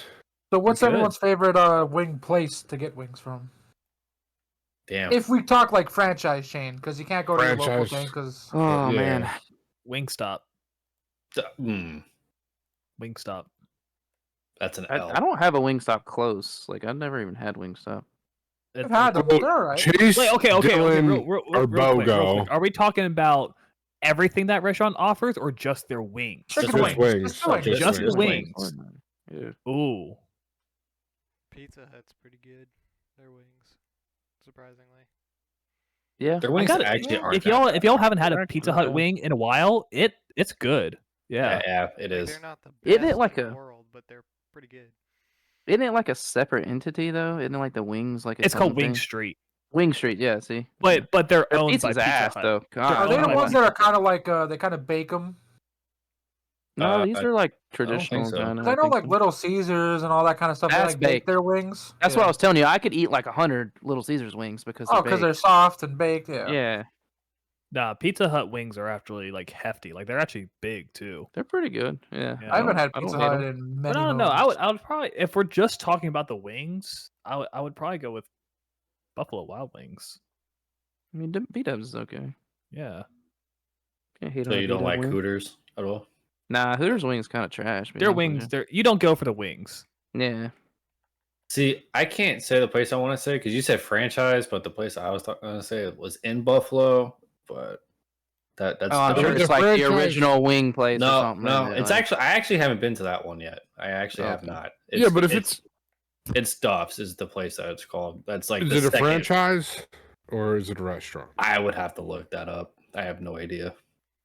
So, what's Good. everyone's favorite wing place to get wings from? Damn. If we talk like franchise chain, because you can't go to your local Franchise. chain, because Oh Yeah. man. Wingstop. Wingstop. That's an I L. don't have a Wingstop close. Like I've never even had Wingstop. I've had them. Oh, They're all right. Chase, Wait, okay. Dylan, Real or quick. BOGO. Are we talking about everything that restaurant offers, or just their wings? Chicken Just wings. wings. Just the wings. Just the wings. wings. Yeah. Ooh. Pizza Hut's pretty good. Their wings, surprisingly. Yeah. Their wings gotta- actually aren't. If y'all haven't had a They're Pizza actually Hut good. wing in a while, it's good. Yeah. Yeah, it Like, is. they're not the Isn't it best like in the a- world, but they're pretty good. Isn't it like a separate entity though? Isn't it like the wings like It's called own Wing thing? Street, Wing Street, yeah, see. but they're Their owned by pizza's Pizza ass Hut. though. God, Are they Oh the my ones that are kind of like they kind of bake them? No, these are like think traditional so. kind of. I know like Little Caesars and all that kind of stuff. They That's like bake baked. their wings. That's what I was telling you. I could eat like 100 Little Caesars wings because Oh, because they're soft and baked. Yeah. yeah, Nah, Pizza Hut wings are actually like hefty. Like they're actually big too. they're pretty good. Yeah, Yeah. I haven't had I don't Pizza hate Hut 'em. in But many. I don't know. moons. I would probably, if we're just talking about the wings, I would probably go with Buffalo Wild Wings. I mean, B-Dubs is okay. Yeah. Can't hate So on a you don't B-Dub like wing. Hooters at all? Nah, Hooters wings kind of trash. to be Their honest with wings, you don't go for the wings. you. Yeah, See, I can't say the place I want to say because you said franchise, but the place I was going to say was in Buffalo. But that's oh, I'm the- sure the it's like the franchise- original wing place or no, something. no. like that, It's like- actually I actually haven't been to that one yet. I actually have Okay. not. Yeah, but if it's Duff's is the place that it's called. That's like is the it a second- franchise or is it a restaurant? I would have to look that up. I have no idea.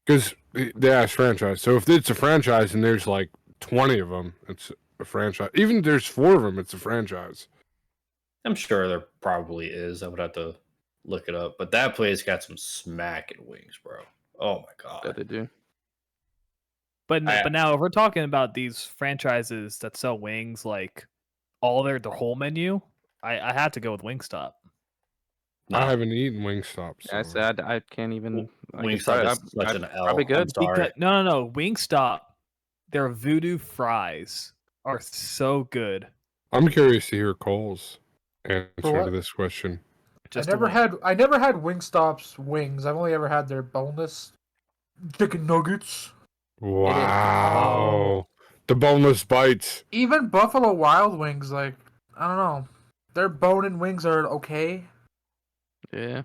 Because they asked franchise. So if it's a franchise and there's like 20 of them, it's a franchise. Even if there's 4 of them, it's a franchise. I'm sure there probably is. I would have to look it up. But that place got some smacking wings, bro. Oh my god. that they do. But I- but now if we're talking about these franchises that sell wings, like all their whole menu, I have to go with Wingstop. No, I haven't eaten Wingstop. I So. said I can't even. I guess Wingstop I- is such an L. probably good. I'm sorry. Because, no. Wingstop, their voodoo fries are so good. I'm curious to hear Cole's answer what? to this question. Just I never had Wingstop's wings. I've only ever had their boneless chicken nuggets. Wow. The boneless bites. Even Buffalo Wild Wings, like I don't know, their bone-in wings are okay. Yeah.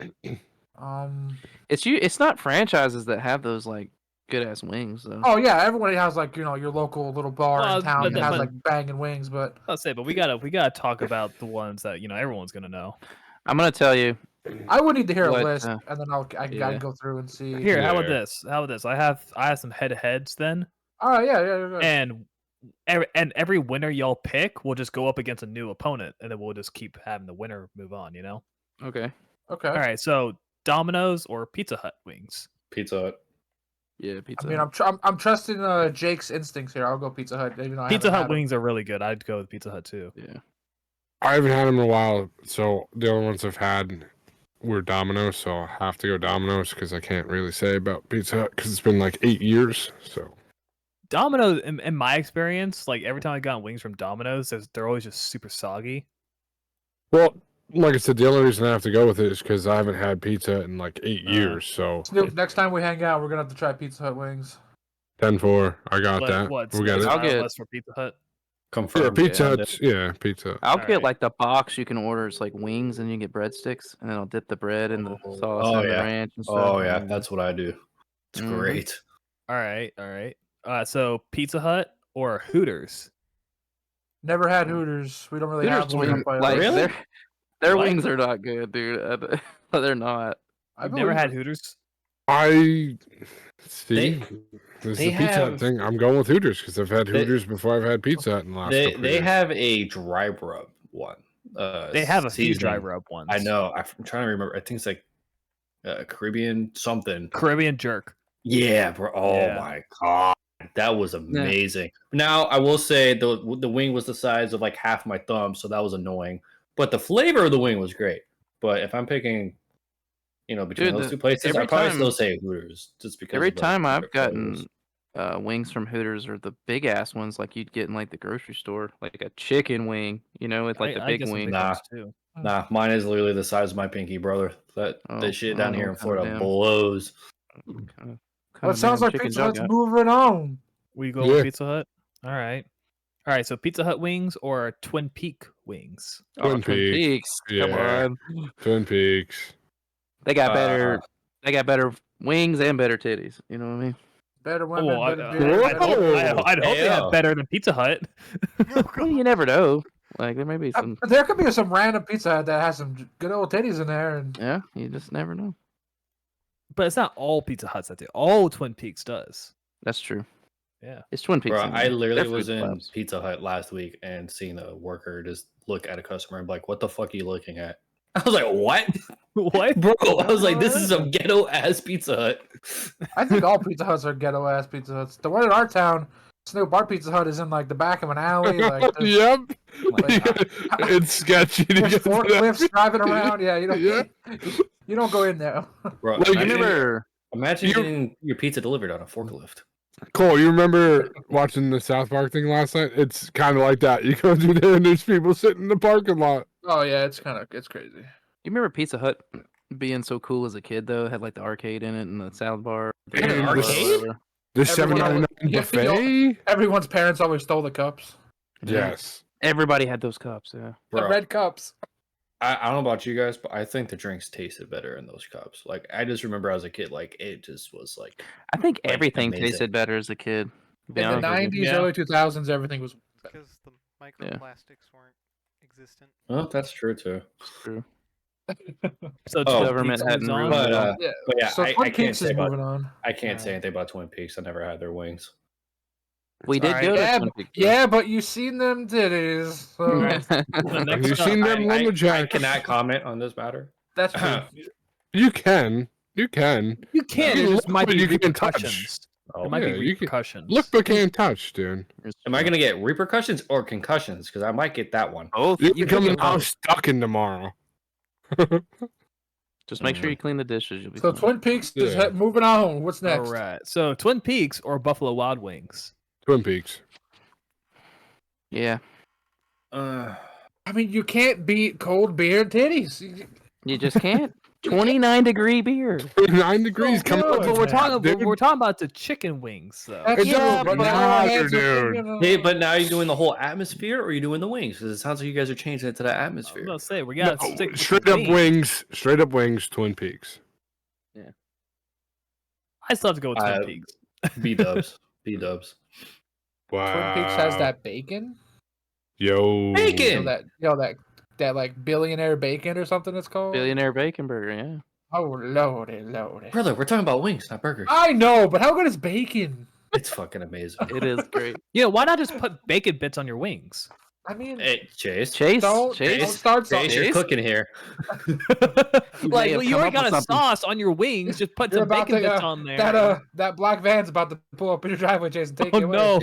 Um. It's not franchises that have those like good ass wings though. Oh yeah, everybody has like your local little bar Well, in town but that has but- like banging wings, but I'll say, but we gotta talk about the ones that everyone's gonna know. I'm gonna tell you. I would need to hear What, a list, uh, and then I yeah. can go through and see. Here, how about Yeah. this? How about this? I have some head-to-heads then, All right, yeah. and every winner y'all pick will just go up against a new opponent, and then we'll just keep having the winner move on. Okay. Okay. All right, so Domino's or Pizza Hut wings? Pizza Hut. Yeah, pizza. I mean, I'm trusting Jake's instincts here. I'll go Pizza Hut. Even though I Pizza haven't Hut had 'em. wings are really good. I'd go with Pizza Hut too. Yeah. I haven't had them in a while, so the only ones I've had were Domino's, so I'll have to go Domino's because I can't really say about Pizza Hut because it's been like 8 years. So Domino's, in my experience, like every time I got wings from Domino's, they're always just super soggy. well, like I said, the only reason I have to go with it is because I haven't had pizza in like 8 Uh, years. So Snoop, next time we hang out, we're gonna have to try Pizza Hut wings. 10-4, I got that. What's We got I'll it. get- less for Pizza Hut? Yeah, Confirmed. Pizza yeah. Hut. Yeah, Pizza. I'll All get right. like the box you can order. It's like wings, and you get breadsticks, and then I'll dip the bread in the sauce Oh, and the yeah. ranch and stuff. Oh yeah, that's what I do. It's Mhm. great. All right. So Pizza Hut or Hooters? Never had Hooters. We don't really Hooters have one. wing, up by like us. Really? their What? wings are not good, dude. They're not. I I've never believe had it. Hooters. I see. They- This is they the Pizza Hut have- thing. I'm going with Hooters because I've had They- Hooters before I've had Pizza Hut in the last They couple they years. have a dry rub one. They have a few dry seasoning. rub ones. I know. I'm trying to remember. I think it's like Caribbean something. Caribbean jerk. Yeah, bro. Oh Yeah. my god, that was amazing. Now I will say the wing was the size of like half my thumb, so that was annoying. But the flavor of the wing was great. But if I'm picking, between Dude, those two places, every I'd probably time- still say Hooters, just because Every of the time I've different gotten flavors. wings from Hooters or the big ass ones like you'd get in like the grocery store, like a chicken wing, with like the I big get some wing. big Nah. ones too. Nah, mine is literally the size of my pinky, brother. That Oh, shit I down don't here know in what kind of Florida damn- blows. Kinda Well, it sounds damn like chicken Pizza Hut's junk out. moving on. We go Yeah. with Pizza Hut. All right. So Pizza Hut wings or Twin Peak wings? Oh, Twin Peaks. Come Yeah. on. Twin Peaks. They got Uh, better. They got better wings and better titties. You know what I mean? Better women, Oh, better I- beer, I'd better- hope they Yeah. have better than Pizza Hut. Well, you never know. Like there may be some. There could be some random Pizza Hut that has some good old titties in there, and Yeah, you just never know. But it's not all Pizza Huts that do. All Twin Peaks does. That's true. Yeah. It's Twin Peaks. Bro, in I there. literally Their food was in slaps. Pizza Hut last week and seeing a worker just look at a customer and be like, "What the fuck are you looking at?" I was like, "What, What? bro?" I was like, "This is some ghetto ass Pizza Hut." I think all Pizza Huts are ghetto ass Pizza Huts. The one in our town, Snoop, our Pizza Hut is in like the back of an alley. Like there's, Yep. like, It's sketchy to there's get to that. forklifts driving around. Yeah, you don't. Yeah. You don't go in there. Bro, Like, You imagine, remember? imagine you- getting your pizza delivered on a forklift. Cole, you remember watching the South Park thing last night? It's kind of like that. You go through there and there's people sitting in the parking lot. Oh yeah, it's crazy. You remember Pizza Hut being so cool as a kid though? It had like the arcade in it and the salad bar. They had an Yeah, arcade? The Everyone $7.99 yeah, buffet? Everyone's parents always stole the cups, Yes. Everybody had those cups. Yeah. the Bro, red cups. I don't know about you guys, but I think the drinks tasted better in those cups. Like I just remember as a kid, like it just was like I think Like, everything amazing. tasted better as a kid. to be In the honest with you. '90s, Yeah. early 2000s, everything was. Because the microplastics weren't existent. oh, that's true too. True. So Oh. Twin Government Peaks hadn't moves on? ruined But Yeah. but yeah, So I Twin can't Peaks say is about moving on. I can't say anything about Twin Peaks. I never had their wings. We did Alright. go to Yeah, Twin Peaks. Yeah, but you seen them titties. So Alright. The Have next you up- seen them I lumberjacks? cannot comment on this matter. that's true. You can. You can. You can. You It look, just might but be you can't touch. repercussions. Oh, It might Yeah, be you can- repercussions. Look but can't touch, dude. am I gonna get repercussions or concussions? Because I might get that one. Both. You're You coming could get out both. stuck in tomorrow. Just make sure you clean the dishes. You'll be So fine. Twin Peaks is Yeah. moving on. What's next? All right. So Twin Peaks or Buffalo Wild Wings? Twin Peaks. Yeah. Uh, I mean, you can't beat cold beer and titties. You just can't. 29-degree beer. 9 degrees coming good. up. But we're talking. Dude. We're talking about the chicken wings, though. That's It true, doesn't but now our matter, heads are dude. thinking, Hey, but now you're doing the whole atmosphere, or are you doing the wings? Because it sounds like you guys are changing it to that I was atmosphere. gonna say we No, got to stick with straight the up wings. Straight up wings. Twin Peaks. I still have to go with Twin Uh, Peaks. B dubs. B dubs. Wow. Twin Peaks has that bacon. Yo. Bacon! That like billionaire bacon or something it's called. Billionaire bacon burger, yeah. Oh lordy. Brother, we're talking about wings, not burgers. I know, but how good is bacon? It's fucking amazing. It is great. Yeah, why not just put bacon bits on your wings? I mean, Hey, Chase. don't Chase. start Chase, something. you're cooking here. Like, have well, you come already up got a with something. sauce on your wings. Just put You're some about bacon to, bits on there. That black van's about to pull up in your driveway, Jason. Take Oh it away. no!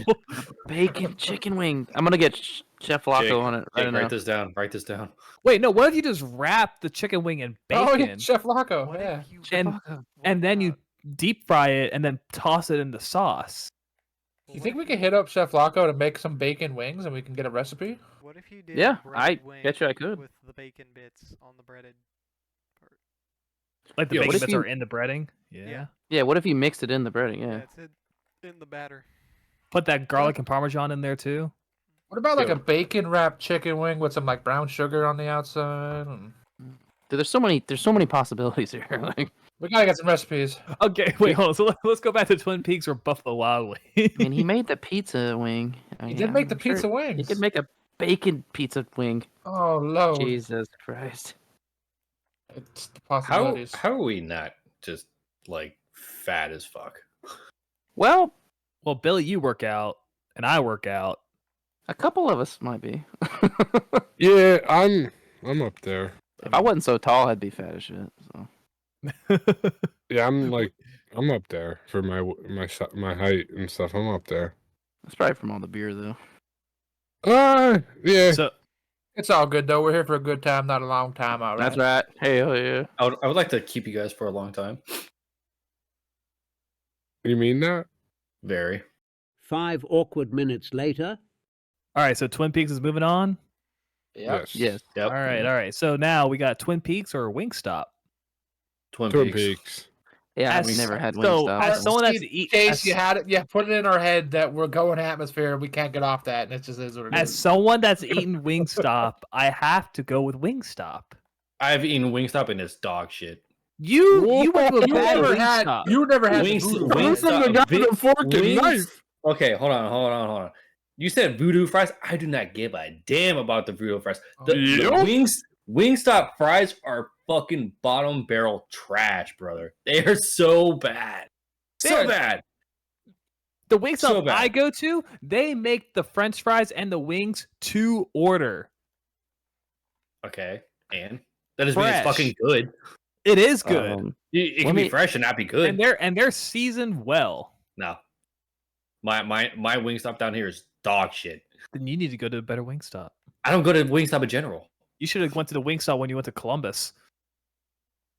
Bacon chicken wing. I'm gonna get Chef Loco Jake, on it right Jake, now. write this down. Write this down. Wait, no. What if you just wrap the chicken wing in Oh bacon yeah, Chef Loco. What Yeah. if you and and then you deep fry it and then toss it in the sauce? You think we can hit up Chef Loco to make some bacon wings and we can get a recipe? What if you did Yeah, a I breaded wing bet you I could. with the bacon bits on the breaded part? Like the Yo, bacon what if bits you- are in the breading. Yeah. Yeah. Yeah, what if you mixed it in the breading? Yeah. it's in the batter. Put that garlic and parmesan in there too. What about like Yo. a bacon wrapped chicken wing with some like brown sugar on the outside? Dude, there's so many possibilities here. Like, We gotta get some recipes. Okay, wait, hold on. So let's go back to Twin Peaks or Buffalo Wild Wings. I mean, he made the pizza wing. He did make the pizza He wings. could make a bacon pizza wing. Oh Lord, Jesus Christ. it's the How possibilities. how are we not just like fat as fuck? Well, Well, Billy, you work out and I work out. a couple of us might be. Yeah, I'm up there. If I wasn't so tall, I'd be fat as shit. So. Yeah, I'm up there for my height and stuff. I'm up there. That's probably from all the beer, though. Yeah. So It's all good though. We're here for a good time, not a long time. All right. That's right. Hell yeah. I would like to keep you guys for a long time. You mean that? Very. 5 awkward minutes later. all right, so Twin Peaks is moving on. Yep. Yes. Yes. Yep. All right. So now we got Twin Peaks or Wingstop. Twin Twin Peaks. Peaks. Yeah, I've As- never had so, Wingstop. as so- someone that's In case you as, had it, yeah, put it in our head that we're going atmosphere. We can't get off that, and it just is what it as is. someone that's eaten Wingstop, I have to go with Wingstop. I've eaten Wingstop and it's dog shit. You went to a You bad never had. Wingstop. You never had. Wings- the voodoo Wings- fries. From the guy with the fork and Wings- knife. Okay, hold on. You said voodoo fries. I do not give a damn about the voodoo fries. The Yep. Wingstop fries are fucking bottom barrel trash, brother. They are so bad. So They're- bad. The Wingstop So bad. I go to, they make the French fries and the wings to order. Okay, and that doesn't mean it's Fresh. fucking good. It is good, It let can me- be fresh and not be good. and they're seasoned well. No, my Wingstop down here is dog shit. Then you need to go to a better Wingstop. I don't go to Wingstop in general. You should have went to the Wingstop when you went to Columbus.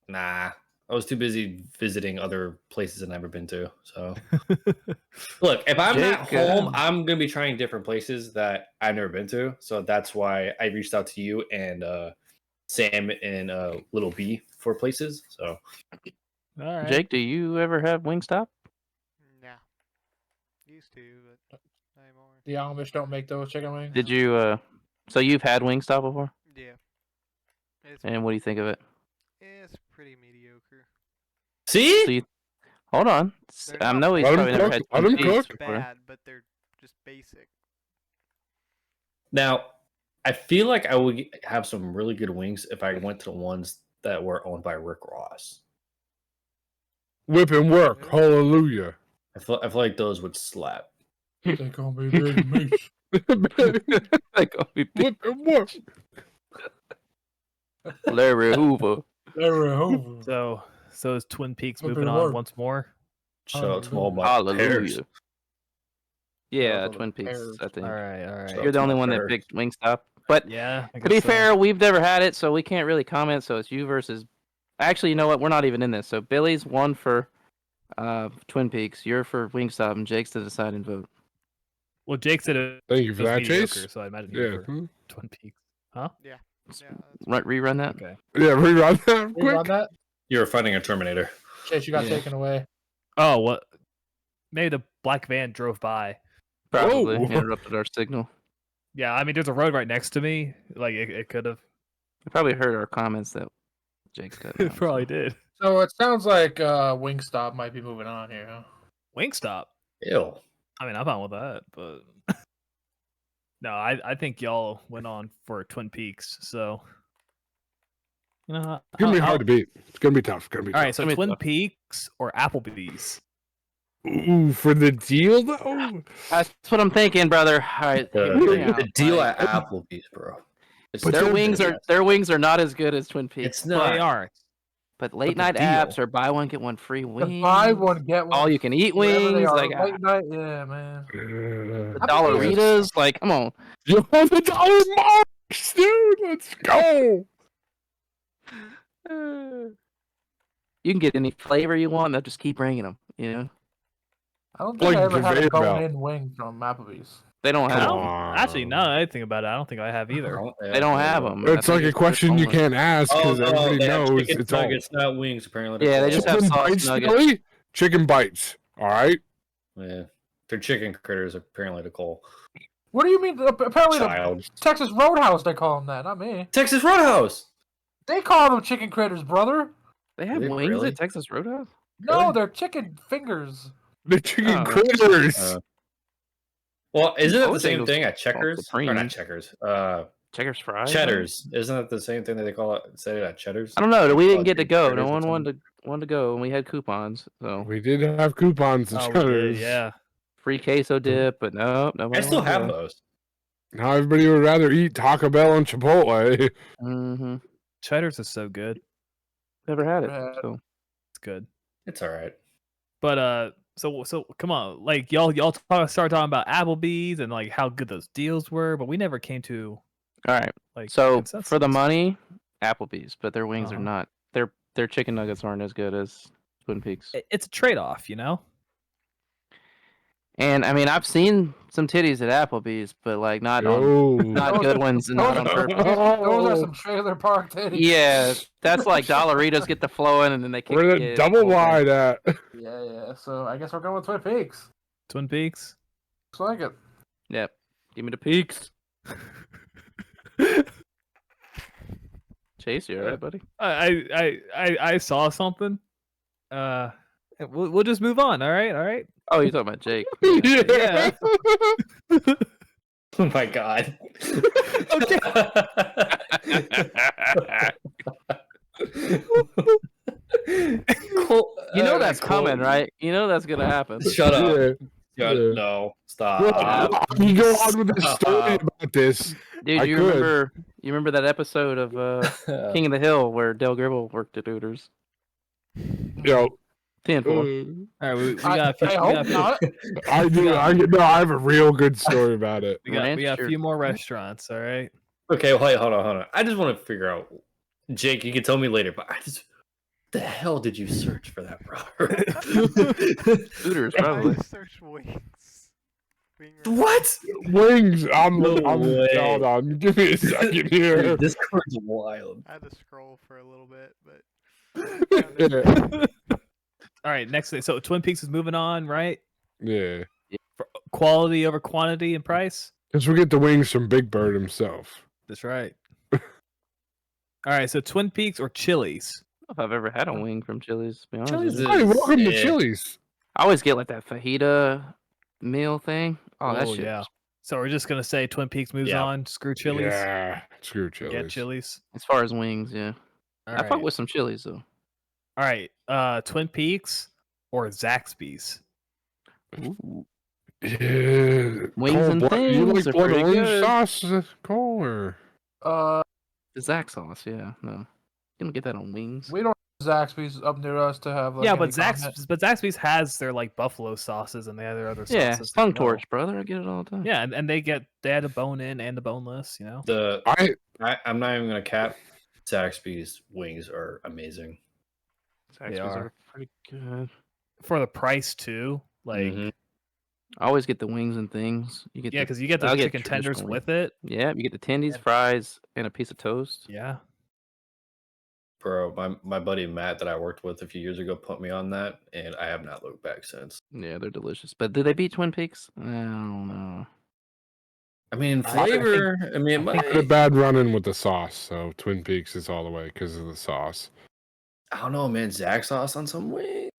Nah, I was too busy visiting other places I've never been to. So look, if I'm not Jake, home, I'm gonna be trying different places that I've never been to. So that's why I reached out to you and Sam and Little B for places. So All right. Jake, do you ever have Wingstop? Nah. Used to, but not anymore. The Amish don't make those chicken wings. Did you? So you've had Wingstop before? Yeah. It's, And what do you think of it? it's pretty mediocre. see, So you, hold on. They're I not know he's Let him probably never cook, had let him Twin Peaks cook. before. Bad, but they're just basic. now I feel like I would have some really good wings if I went to the ones that were owned by Rick Ross. Whip and work. Hallelujah. I feel like those would slap. They call me Big Meat. Like, oh, we Whip and work. Larry Hoover. They're over. So is Twin Peaks Hope moving it on worked. once more? Shout out to all my pears. Hallelujah. Yeah, all the Twin Peaks. pears. I think All right. So- you're the only one that pears. picked Wingstop. But Yeah. I to be guess so. fair, we've never had it, so we can't really comment. So it's you versus. Actually, you know what? We're not even in this. So Billy's one for Twin Peaks. You're for Wingstop, and Jake's the deciding vote. Well, Jake said it Thank you for was that, mediocre, Chase. so I imagine Yeah. you're for Twin Peaks. Huh? Yeah, that's Rerun that. Okay. Yeah, rerun that Rerun quick. that. You're fighting a Terminator. Chase, you got Yeah. taken away. Oh, what? Maybe the black van drove by. Probably Whoa. interrupted our signal. Yeah, I mean, there's a road right next to me. Like it could have. I probably heard our comments that Jake's cut. It probably did. So it sounds like Wingstop might be moving on here. Huh? Wingstop. Ew. I mean, I'm fine with that, but no, I think y'all went on for Twin Peaks. So you know, It's gonna be hard to beat. It's gonna be tough. It's gonna be All tough. right, so Give me Twin tough. Peaks or Applebee's? Ooh, for the deal though. That's what I'm thinking, brother. All right, hear me The, out. the deal Like, at Applebee's, bro. It's But their they're- wings are not as good as Twin Peaks. It's not. They are. But late the night deal- apps or buy one get one free The wings. buy one get one. All you can eat whatever they wings, are, like late night. Yeah, man. the Applebee's Dollaritas. Like, come on. Yo, the dollar marks, dude. Let's go. You can get any flavor you want. They'll just keep bringing them. You know, I don't think Like I ever had a conveyor belt. bone-in wing from Applebe's. they don't I have. don't, Them. actually, now that I think about it, I don't think I have either. They don't have them. It's like a question you can't ask Oh, because no, everybody they have knows chicken it's all nuggets, not wings. Apparently, Yeah, they they're just have called. sauce bites, nuggets. Billy? Chicken bites. All right. Yeah, they're chicken critters. Apparently, to call What do you mean? Apparently, the child. Texas Roadhouse, they call them that. Not me. Texas Roadhouse. They call them chicken critters, brother. They have They wings really? at Texas Roadhouse. No, Really? they're chicken fingers. The chicken Oh. critters. Well, isn't it would the think same it thing was at Checkers? Or Supreme. not Checkers. Checkers fries. Cheddars. Isn't it the same thing that they call it? Say it at Cheddars. I don't know. We didn't Oh, get to chicken go. critters No or one something. wanted to go, and we had coupons. So We did have coupons and Oh, we cheddars. did, yeah. free queso dip, but no, nobody. I still have those. Now everybody would rather eat Taco Bell and Chipotle. Mm-hmm. Cheddar's is so good. Never had it. Yeah. So It's good. It's all right. But so come on, like y'all started talking about Applebee's and like how good those deals were, but we never came to all right. like So for the consensus. money, Applebee's, but their wings are Uh-huh. not. Their chicken nuggets aren't as good as Twin Peaks. It's a trade off, you know. And I mean, I've seen some titties at Applebee's, but like not Those- good ones and not on purpose. Those are some trailer park titties. Yeah, that's like Dollaritas get the flowing and then they kick Where you the double wide at? Yeah. So I guess we're going with Twin Peaks. Twin Peaks. Looks like it. Yep. Give me the peaks. Chase, you alright, buddy? I saw something. We'll just move on. All right. Oh, you're talking about Jake. Yeah. Oh my god. Cole- You know uh, that's Cole- coming, right? You know that's gonna happen. Shut up. Yeah. Shut- Yeah. No, stop. You go on with the story about this. Dude, I you could. remember that episode of King of the Hill where Del Gribble worked at Hooters? Yo, 10 4. All right, we got a few, I we hope got a few- not. I do. I have a real good story about it. we got a Ranch few or- more restaurants. All right. Okay, wait, hold on. I just want to figure out, Jake. You can tell me later, but the hell did you search for that, bro? Hooters, I probably. just searched wings. Wing What? Wings. I'm. No way. Hold on. Give me a second here. Dude, this card's wild. I had to scroll for a little bit, but Yeah. All right. Next thing. So Twin Peaks is moving on, right? Yeah. For quality over quantity and price. Because we get the wings from Big Bird himself. That's right. All right. So Twin Peaks or Chili's? I don't know if I've ever had a wing from Chili's, to be honest. Chili's with you. is- Hey, welcome to yeah. Chili's. I always get like that fajita meal thing. Oh, that shit. yeah. So we're just gonna say Twin Peaks moves Yeah. on. Screw Chili's. Yeah. Screw Chili's. Get Chili's. As far as wings, yeah. All I right. fuck with some Chili's though. All right. Twin Peaks or Zaxby's? Ooh. Yeah. Wings Cole, and You things like are blood pretty orange good. sauce, Cole? Or? The Zax sauce, yeah. No. You don't get that on wings. We don't have Zaxby's up near us to have. Like, Yeah, any but comment. Zaxby's has their like buffalo sauces and they have their other Yeah, sauces. tongue as well. torch, brother. I get it all the time. Yeah, and they had a bone in and a boneless. You know. I'm not even gonna cap. Zaxby's wings are amazing. Zaxby's are. are pretty good. For the price too. Like Mhm. I always get the wings and things. You get Yeah, because you get the I'll get chicken tenders traditional with it. Yeah, you get the tendies, fries, and a piece of toast. Yeah. Bro, my buddy Matt that I worked with a few years ago put me on that, and I have not looked back since. Yeah, they're delicious. But do they beat Twin Peaks? I don't know. I mean, I think- flavor. I mean, I had a bad run-in with the sauce, so Twin Peaks is all the way because of the sauce. I don't know, man. Zach sauce on some wings.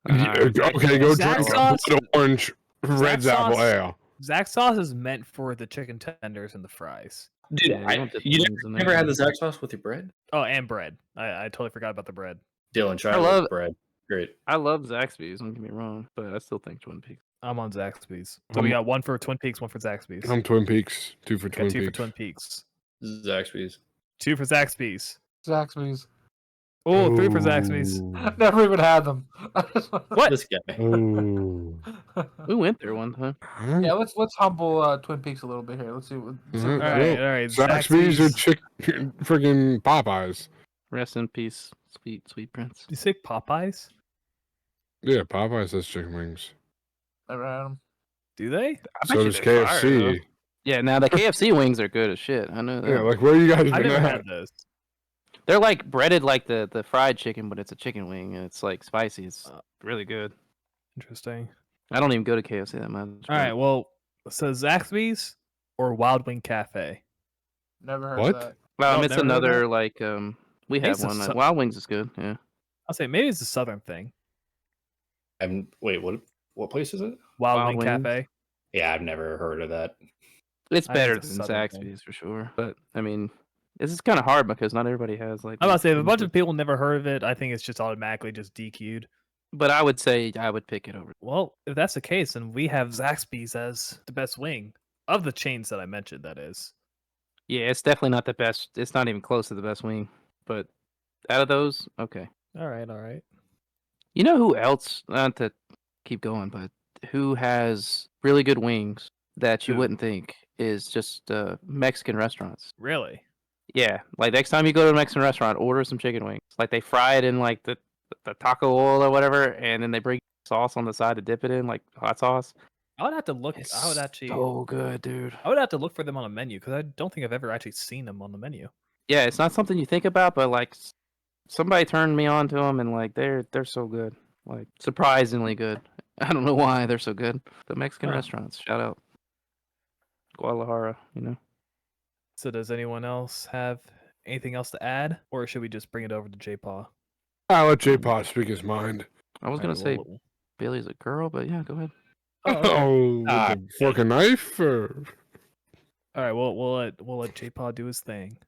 Okay, go Zach drink sauce- Blood Orange Red Zach Apple sauce- Ale. Zach sauce is meant for the chicken tenders and the fries. Dude, Yeah, you don't dip you wings in never there. had the Zach sauce with your bread? Oh, and bread. I totally forgot about the bread. Dylan, try I it love- with bread. Great. I love Zaxby's. Don't get me wrong, but I still think Twin Peaks. I'm on Zaxby's. So we got one for Twin Peaks, one for Zaxby's. I'm Twin Peaks. Two for Got Twin two for Peaks. Twin Peaks. Zaxby's. Two for Zaxby's. Zaxby's. Oh, three for Zaxby's. Never even had them. What? This guy. Ooh. We went there one time. Huh? Yeah, let's humble Twin Peaks a little bit here. Let's see what. Mhm. All right. Zaxby's or friggin' Popeyes? Rest in peace, sweet prince. You say Popeyes? Yeah, Popeyes has chicken wings. Never had them. Do they? I bet So you does they're fire, though. KFC. Yeah, now the KFC wings are good as shit. I know that. Yeah, like where you guys I been never at? had those. They're like breaded like the fried chicken, but it's a chicken wing and it's like spicy. It's really good. Interesting. I don't even go to KFC that much. All right. Well, so Zaxby's or Wild Wing Cafe? Never heard What? of that. Well, No, it's never heard of another that? like we have It's a one. su- Wild Wings is good. Yeah. I'll say maybe it's a southern thing. Wait, what place is it? Wild Wild Wing Wings? Cafe. Yeah, I've never heard of that. It's I think better it's a than southern thing. Zaxby's for sure. But I mean, this is kind of hard because not everybody has like. I'm about to say if a these bunch things. of people never heard of it, I think it's just automatically just DQ'd. But I would say I would pick it over. Well, if that's the case, then we have Zaxby's as the best wing of the chains that I mentioned. That is. Yeah, it's definitely not the best. It's not even close to the best wing. But out of those, okay. All right. You know who else? Not to keep going, but who has really good wings that you Who? wouldn't think is just Mexican restaurants? Really? Yeah, like next time you go to a Mexican restaurant, order some chicken wings. Like they fry it in like the taco oil or whatever, and then they bring sauce on the side to dip it in, like hot sauce. I would have to look. It's I would actually. so good, dude. I would have to look for them on a menu because I don't think I've ever actually seen them on the menu. Yeah, it's not something you think about, but like somebody turned me on to them, and like they're so good, like surprisingly good. I don't know why they're so good. The Mexican Huh. restaurants, shout out Guadalajara, you know. So does anyone else have anything else to add, or should we just bring it over to J-Paw? I'll let J-Paw speak his mind. I was All gonna right, say well- Billy's a girl, but yeah, go ahead. Oh, with Ah, the fork and knife? Or... All right, we'll let J-Paw do his thing.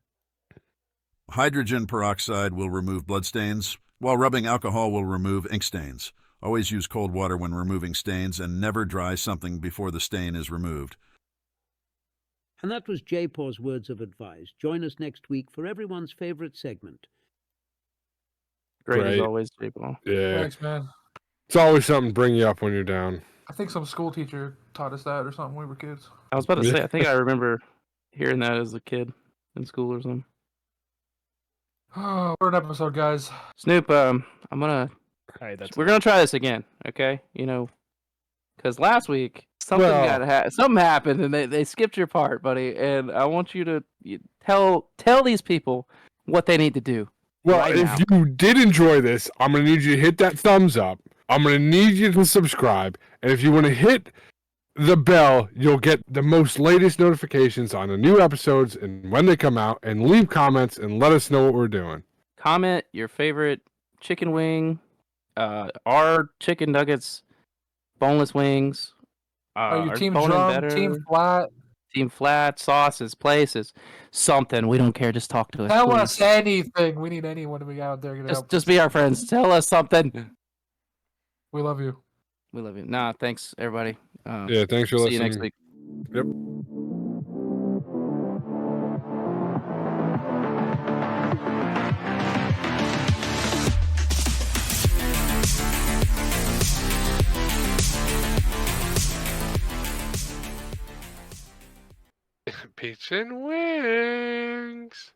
Hydrogen peroxide will remove bloodstains, while rubbing alcohol will remove ink stains. Always use cold water when removing stains and never dry something before the stain is removed. And that was J-Paw's words of advice. Join us next week for everyone's favorite segment. Great as Great. always, people. Yeah. Thanks, man. It's always something to bring you up when you're down. I think some school teacher taught us that or something when we were kids. I was about to Yeah. say, I think I remember hearing that as a kid in school or something. Oh, what an episode, guys. Snoop, I'm gonna All right, that's we're gonna try this again, okay? You know, because last week something something happened and they skipped your part, buddy. And I want you to tell these people what they need to do. Well, right if now. you did enjoy this, I'm going to need you to hit that thumbs up. I'm going to need you to subscribe. And if you want to hit the bell, you'll get the most latest notifications on the new episodes and when they come out. And leave comments and let us know what we're doing. Comment your favorite chicken wing, our chicken nuggets, boneless wings. Are you our team bone-in drum, better, team flat? team flat, sauces, places, something. We don't care. Just talk to us. Tell please. us anything. We need anyone to be out there. To help. Just be our friends. Tell us something. We love you. We love you. Nah, thanks everybody. Yeah, thanks for See listening. you next week. Yep. Peach and wings.